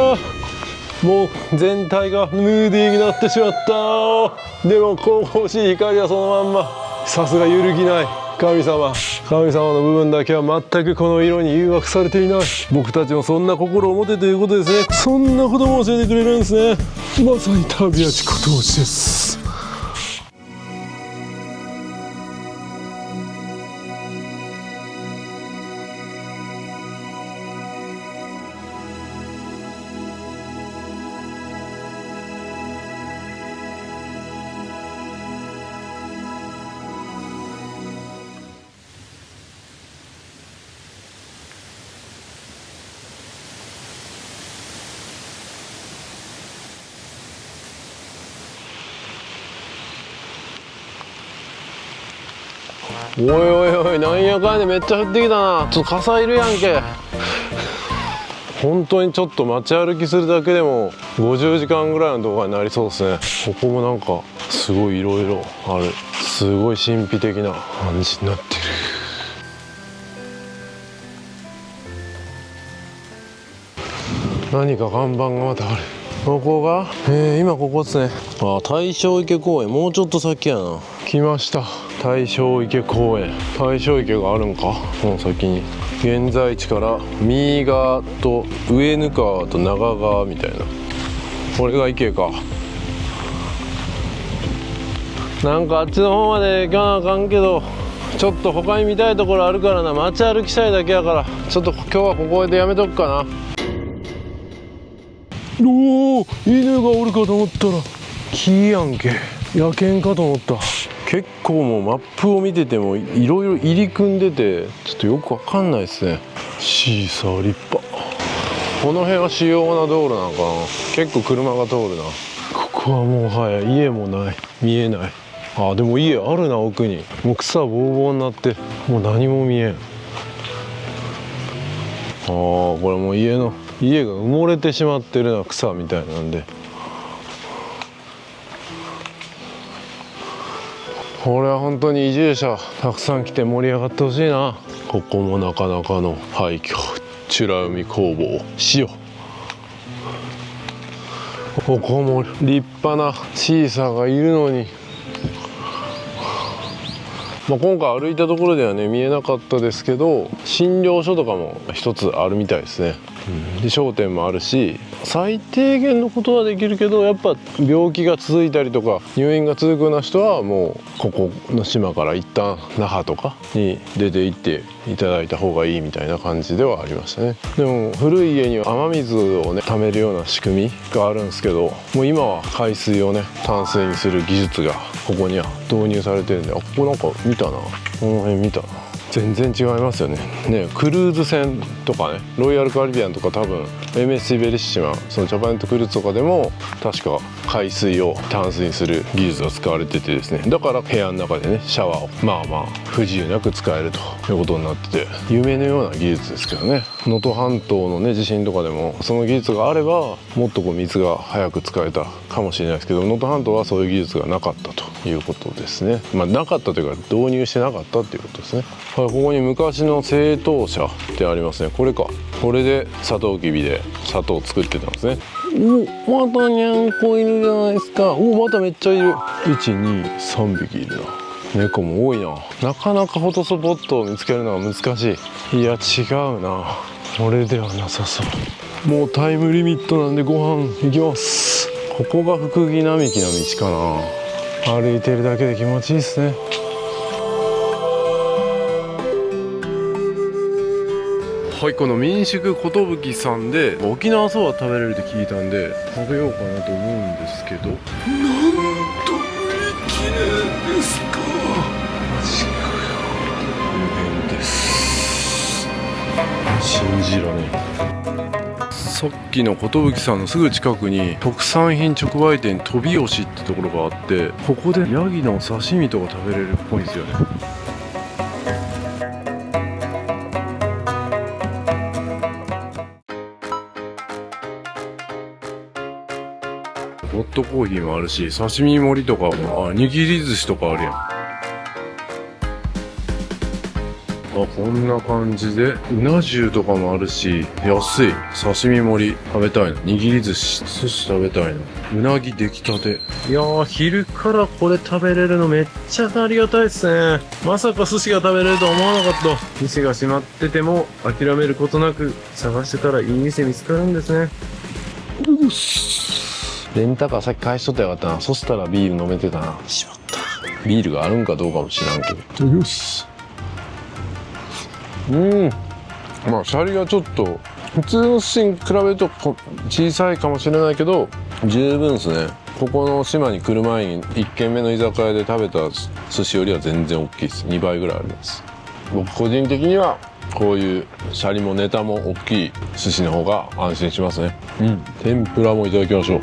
もう全体がムーディーになってしまった。でも神々しい光はそのまんま。さすが揺るぎない神様。神様の部分だけは全くこの色に誘惑されていない。僕たちもそんな心を持てということですね。そんなことも教えてくれるんですね。まさに旅立ちことをしです。おいおいおい、なんやかんやめっちゃ降ってきたな。ちょっと傘いるやんけ。本当にちょっと街歩きするだけでも50時間ぐらいの動画になりそうですね。ここもなんかすごいいろいろある。すごい神秘的な感じになってる。何か看板がまたある。ここが、今ここですね。あ、大正池公園、もうちょっと先やな。来ました、大正池公園。大正池があるんか、この先に。現在地から右側と上ぬ川と長川みたいな、これが池か。なんかあっちの方まで行かなあかんけど、ちょっと他に見たいところあるからな。街歩きしたいだけやから、ちょっと今日はここでやめとくかな。おお、犬がおるかと思ったら木やんけ。野犬かと思った。結構もうマップを見ててもいろいろ入り組んでて、ちょっとよくわかんないですね。シーサー立派。この辺は主要な道路なのかな。結構車が通るな。ここはもうはや家もない、見えない。あ、でも家あるな、奥に。もう草ぼうぼうになってもう何も見えん。これもう家が埋もれてしまってるな、草みたいなんで。これは本当に移住者たくさん来て盛り上がってほしいな。ここもなかなかの廃墟、美ら海工房塩。ここも立派なシーサーがいるのに、今回歩いたところではね見えなかったですけど、診療所とかも一つあるみたいですね。で商店もあるし、最低限のことはできるけど、やっぱ病気が続いたりとか入院が続くような人はもうここの島から一旦那覇とかに出て行っていただいた方がいいみたいな感じではありましたね。でも古い家には雨水をね溜めるような仕組みがあるんですけど、もう今は海水をね淡水にする技術がここには導入されてるんで、ここなんか見たな、この辺見たな。全然違いますよね。クルーズ船とかね、ロイヤルカリビアンとか多分 MSC ベリッシマ、そのジャパネットクルーズとかでも確か海水を淡水にする技術が使われててですね、だから部屋の中でねシャワーをまあ不自由なく使えるということになってて、夢のような技術ですけどね。能登半島のね地震とかでもその技術があればもっと水が早く使えたかもしれないですけど、能登半島はそういう技術がなかったということですね。なかったというか導入してなかったっていうことですね。ここに昔の製糖車ってありますね。これか、これでサトウキビで砂糖を作ってたんですね。またにゃんこいるじゃないですか。まためっちゃいる。123匹いるな。猫も多いな。なかなかフォトスポットを見つけるのは難しい。いや違うな、これではなさそう。もうタイムリミットなんでご飯行きます。ここが福木並木の道かな。歩いてるだけで気持ちいいですね。はい、この民宿寿さんで沖縄そば食べれるって聞いたんで食べようかなと思うんですけど、なんと売り切れですか。マジかよ。大変です。信じられん。さっきの寿さんのすぐ近くに特産品直売店飛び吉ってところがあって、ここでヤギの刺身とか食べれるっぽいんですよね。ホットコーヒーもあるし、刺身盛りとかも、握り寿司とかあるやん。こんな感じでうな重とかもあるし、安い。刺身盛り食べたいな。握り寿司食べたいな。うなぎ出来たて。いやー、昼からこれ食べれるのめっちゃありがたいですね。まさか寿司が食べれるとは思わなかった。店が閉まってても諦めることなく探してたらいい店見つかるんですね。レンタカーさっき返しとったらよかったな。そしたらビール飲めてたな。しまった。ビールがあるんかどうかも知らんけど。よし。シャリがちょっと普通の寿司に比べると小さいかもしれないけど十分ですね。ここの島に来る前に1軒目の居酒屋で食べた寿司よりは全然大きいです。2倍ぐらいあります。僕個人的にはこういうシャリもネタも大きい寿司の方が安心しますね。天ぷらもいただきましょう。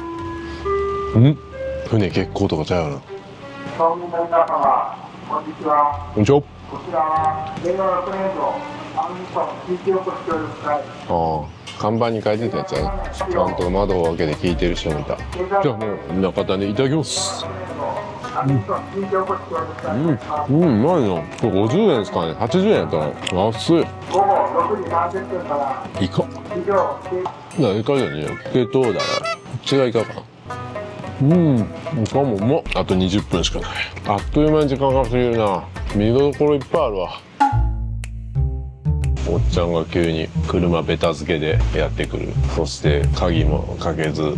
船欠航とかちゃうな。こんにちは。こんにちは。こちらは令和6年度アンミソン地域おこし協力隊。看板に書いてたやつやね。ちゃんと窓を開けて聞いてる人もいた。じゃあもう中田でいただきます。うまいな。これ50円ですかね。80円やったら安い。午後6時30分からイカ。イカじゃねえよ。系統だよ。こっちがイカかな。イカもうまっ。あと20分しかない。あっという間に時間が過ぎるな。見どころいっぱいあるわ。おっちゃんが急に車ベタ付けでやってくる。そして鍵もかけず。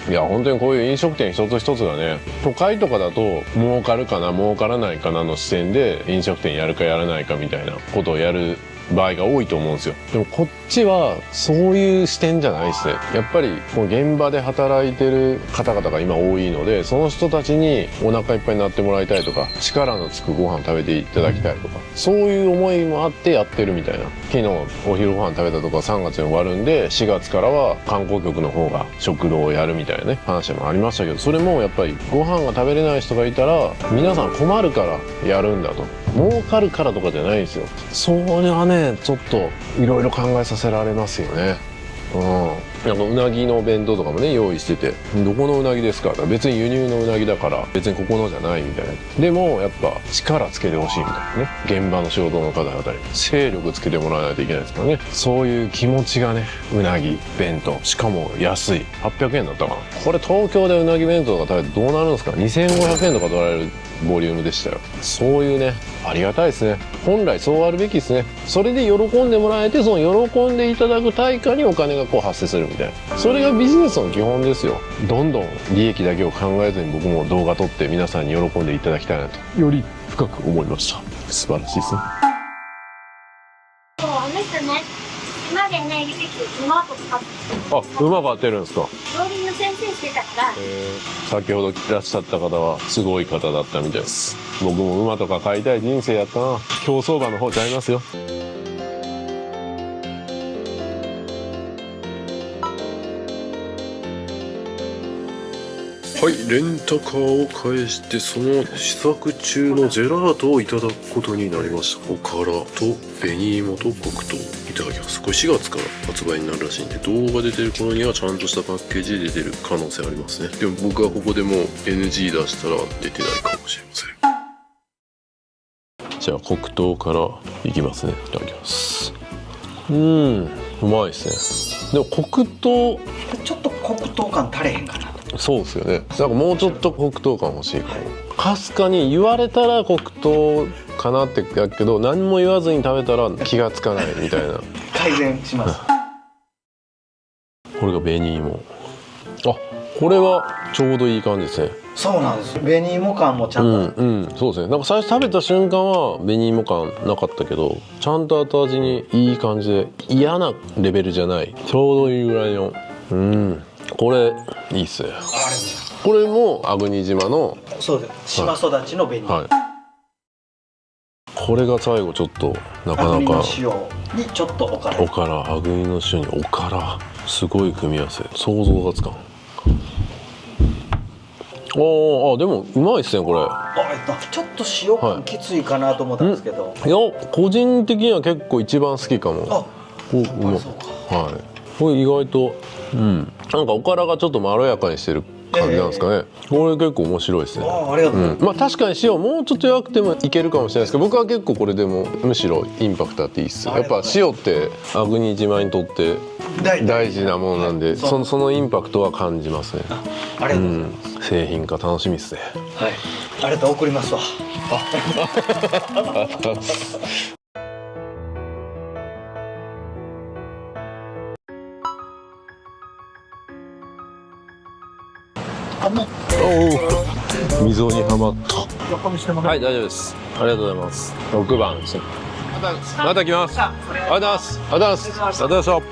いや本当にこういう飲食店一つ一つがね、都会とかだと儲かるかな儲からないかなの視点で飲食店やるかやらないかみたいなことをやる場合が多いと思うんですよ。でもこっちはそういう視点じゃないですね。やっぱりこう現場で働いてる方々が今多いので、その人たちにお腹いっぱいになってもらいたいとか、力のつくご飯食べていただきたいとか、そういう思いもあってやってるみたいな。昨日お昼ご飯食べたとか3月に終わるんで、4月からは観光局の方が食堂をやるみたいなね話もありましたけど、それもやっぱりご飯が食べれない人がいたら皆さん困るからやるんだと、儲かるからとかじゃないんですよ。それはねちょっといろいろ考えさせられますよね。なんかうなぎのお弁当とかもね用意してて、どこのうなぎですかって別に輸入のうなぎだから別にここのじゃないみたいな。でもやっぱ力つけてほしいみたいなね、現場の仕事の方々に勢力つけてもらわないといけないですからね。そういう気持ちがね、うなぎ弁当、しかも安い800円だったかな。これ東京でうなぎ弁当とか食べてどうなるんですか。2500円とか取られるボリュームでしたよ。そういうね、ありがたいですね。本来そうあるべきですね。それで喜んでもらえて、その喜んでいただく対価にお金がこう発生するみたいな、それがビジネスの基本ですよ。どんどん利益だけを考えずに僕も動画撮って皆さんに喜んでいただきたいなとより深く思いました。素晴らしいですね。そう、あの人ね、今でね、出てきて馬とかあ、馬飼ってるんですか。料理の先生してたから。先ほどいらっしゃった方はすごい方だったみたいです。僕も馬とか飼いたい人生やったな。競走馬の方ちゃいますよ。はい、レンタカーを返してその試作中のジェラートをいただくことになりました。おからと紅芋と黒糖いただきます。これ4月から発売になるらしいんで、動画出てる頃にはちゃんとしたパッケージで出てる可能性ありますね。でも僕はここでもう NG 出したら出てないかもしれません。じゃあ黒糖からいきますね。いただきます。うまいですね。でも黒糖ちょっと黒糖感足れへんかな。そうですよね。なんかもうちょっと黒糖感欲しいかも。かすかに言われたら黒糖かなってやけど、何も言わずに食べたら気がつかないみたいな。改善します。これが紅芋。あ、これはちょうどいい感じですね。そうなんです。紅芋感もちゃんと、そうですね。なんか最初食べた瞬間は紅芋感なかったけど、ちゃんと後味にいい感じで、嫌なレベルじゃない、ちょうどいいぐらいの。これいいっすね。これも粟国島の、そうです。島育ちの紅芋。これが最後ちょっとなかなか。粟国の塩にちょっとおから。粟国の塩におから、すごい組み合わせ。想像がつかん。でもうまいっすねこれ。ちょっと塩感きついかなと思ったんですけど。いや、個人的には結構一番好きかも。そうか。これ意外と、なんかおからがちょっとまろやかにしてる感じなんですかね。これ結構面白いですね。ありがとうございます。まあ確かに塩もうちょっと弱くてもいけるかもしれないですけど、僕は結構これでもむしろインパクトあっていいっす。やっぱ塩って粟国島にとって大事なものなんで、そのインパクトは感じますね。ありがとうございます。製品化楽しみですね。はい。ありがとう、送りますわ。溝にはまった。はい、大丈夫です。ありがとうございます。6番ですね。また来ます。ありがとうございます。ありがとうございます。ありがとうございました。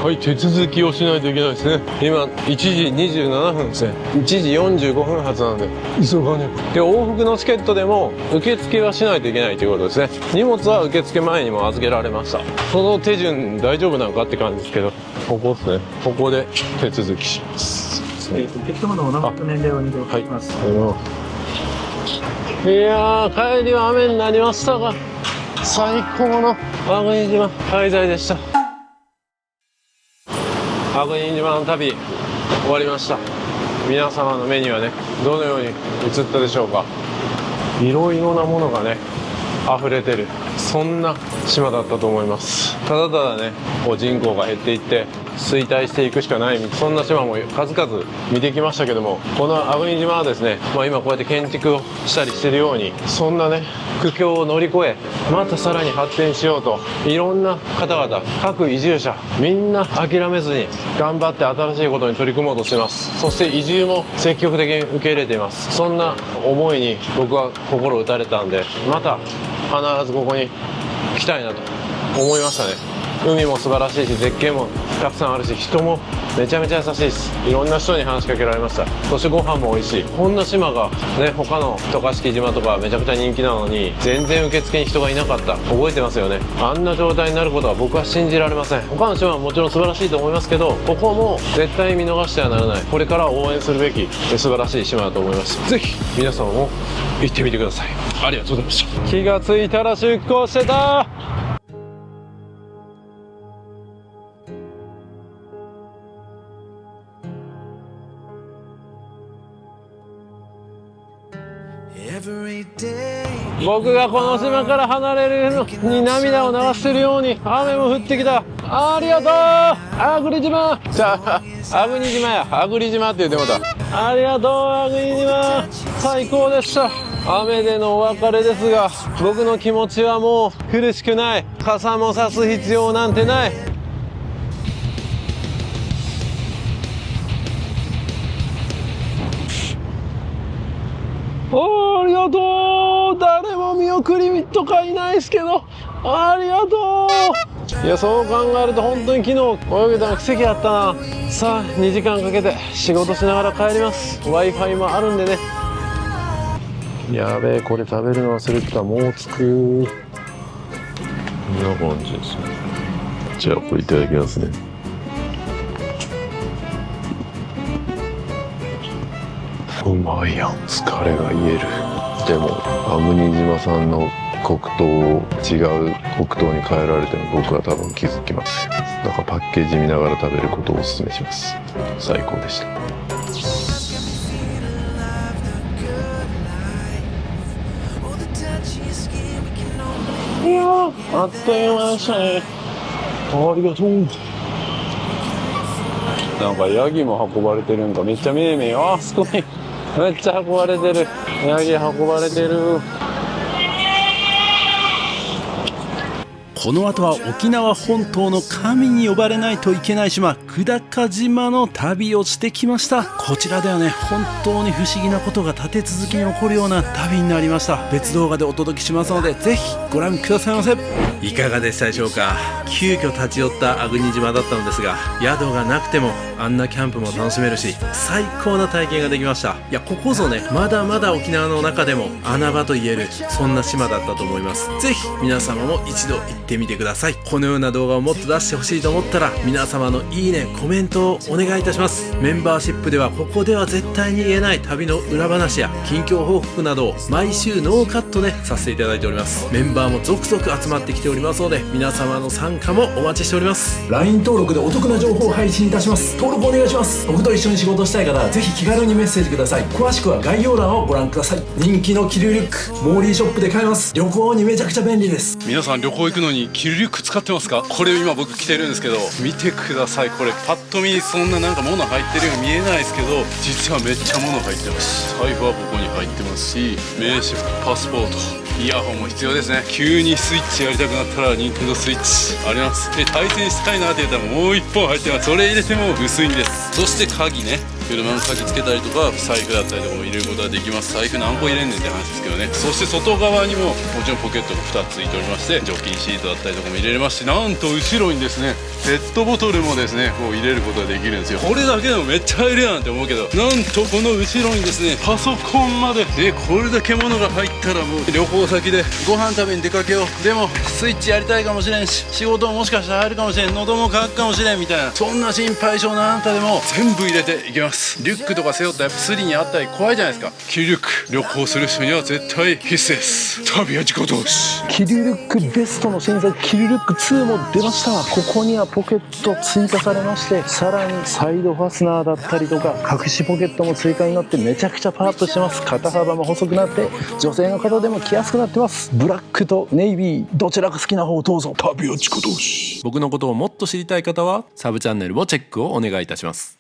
はい、手続きをしないといけないですね。今1時27分ですね。1時45分発なんで急がねば。で、往復のチケットでも受付はしないといけないということですね。荷物は受付前にも預けられました。その手順大丈夫なのかって感じですけど、ここですね。ここで手続きします。ペットボトルお名前と年齢を入れます。いやー、帰りは雨になりましたが、最高の粟国島滞在でした。粟国島の旅終わりました。皆様の目にはね、どのように映ったでしょうか。いろいろなものがね溢れてる、そんな島だったと思います。ただただね、こう人口が減っていって衰退していくしかない、そんな島も数々見てきましたけども、この粟国島はですね、今こうやって建築をしたりしてるように、そんなね苦境を乗り越え、またさらに発展しようと、いろんな方々、各移住者みんな諦めずに頑張って新しいことに取り組もうとしています。そして移住も積極的に受け入れています。そんな思いに僕は心打たれたんで、また必ずここに来たいなと思いましたね。海も素晴らしいし、絶景もたくさんあるし、人もめちゃめちゃ優しいです。いろんな人に話しかけられました。そしてご飯も美味しい。こんな島がね、他の渡嘉敷島とかめちゃくちゃ人気なのに全然受付に人がいなかった。覚えてますよね。あんな状態になることは僕は信じられません。他の島はもちろん素晴らしいと思いますけど、ここも絶対見逃してはならない、これから応援するべき素晴らしい島だと思います。ぜひ皆様も行ってみてください。ありがとうございました。気がついたら出港してた。僕がこの島から離れるのに涙を流してるように雨も降ってきた。ありがとう粟国島。じゃあ粟国島や、粟国島って言ってもらった。ありがとう粟国島。最高でした。雨でのお別れですが、僕の気持ちはもう苦しくない。傘も差す必要なんてない。ありがとう。誰も見送りとかいないですけど、ありがとう。いや、そう考えると本当に昨日泳げたの奇跡だったな。さあ2時間かけて仕事しながら帰ります。 Wi-Fi もあるんでね。やべえ、これ食べるの忘れてた。もう着く。こんな感じですね。じゃあこれいただきますね。うまいやん。疲れが癒える。でも粟国島さんの黒糖を違う黒糖に変えられても僕は多分気づきますよ。だからパッケージ見ながら食べることをお勧めします。最高でした。いやー、あっという間でしたね。ありがとう。なんかヤギも運ばれてるんかめっちゃ見え見え。あー、すごい。めっちゃ運ばれてる。ヤギ運ばれてる。この後は沖縄本島の神に呼ばれないといけない島久高島の旅をしてきました。こちらではね、本当に不思議なことが立て続けに起こるような旅になりました。別動画でお届けしますのでぜひご覧くださいませ。いかがでしたでしょうか。急遽立ち寄った粟国島だったのですが、宿がなくてもあんなキャンプも楽しめるし最高な体験ができました。いや、ここぞね、まだまだ沖縄の中でも穴場と言えるそんな島だったと思います。ぜひ皆様も一度行ってみてください。このような動画をもっと出してほしいと思ったら皆様のいいね、コメントをお願いいたします。メンバーシップではここでは絶対に言えない旅の裏話や近況報告などを毎週ノーカットでさせていただいております。メンバーも続々集まってきておりますので皆様の参加もお待ちしております。 LINE 登録でお得な情報を配信いたします。登録お願いします。僕と一緒に仕事したい方はぜひ気軽にメッセージください。詳しくは概要欄をご覧ください。人気のキルリュックモーリーショップで買えます。旅行にめちゃくちゃ便利です。皆さん旅行行くのにキルリュック使ってますか？これ今僕着てるんですけど見てください。これパッと見そんななんか物入ってるように見えないですけど実はめっちゃ物入ってます。財布はここに入ってますし、名刺、パスポート、イヤホンも必要ですね。急にスイッチやりたくなったら任天堂スイッチあります。で対戦したいなって言ったらもう1本入ってます。それ入れても薄いんです。そして鍵ね、車の鍵つけたりとか財布だったりとかも入れることができます。財布何個入れんねんって話ですけどね。そして外側にももちろんポケットが2つついておりまして、除菌シートだったりとかも入れれますし、なんと後ろにですねペットボトルもですねこう入れることができるんですよ。これだけでもめっちゃ入れやんって思うけど、なんとこの後ろにですねパソコンまでで、これだけ物が入ったらもう旅行先でご飯食べに出かけよう、でもスイッチやりたいかもしれんし仕事ももしかしたら入るかもしれん、喉も渇くかもしれんみたいな、そんな心配性なあなたでも全部入れていけます。リュックとか背負ったらやっぱスリにあったり怖いじゃないですか。キルリュック旅行する人には絶対必須です。旅は自己投資。キルリュックベストの新作キルリュック2も出ました。ここにはポケット追加されまして、さらにサイドファスナーだったりとか隠しポケットも追加になってめちゃくちゃパワーアップしてます。肩幅も細くなって女性の方でも着やすくなってます。ブラックとネイビーどちらか好きな方をどうぞ。旅は自己投資。僕のことをもっと知りたい方はサブチャンネルもチェックをお願いいたします。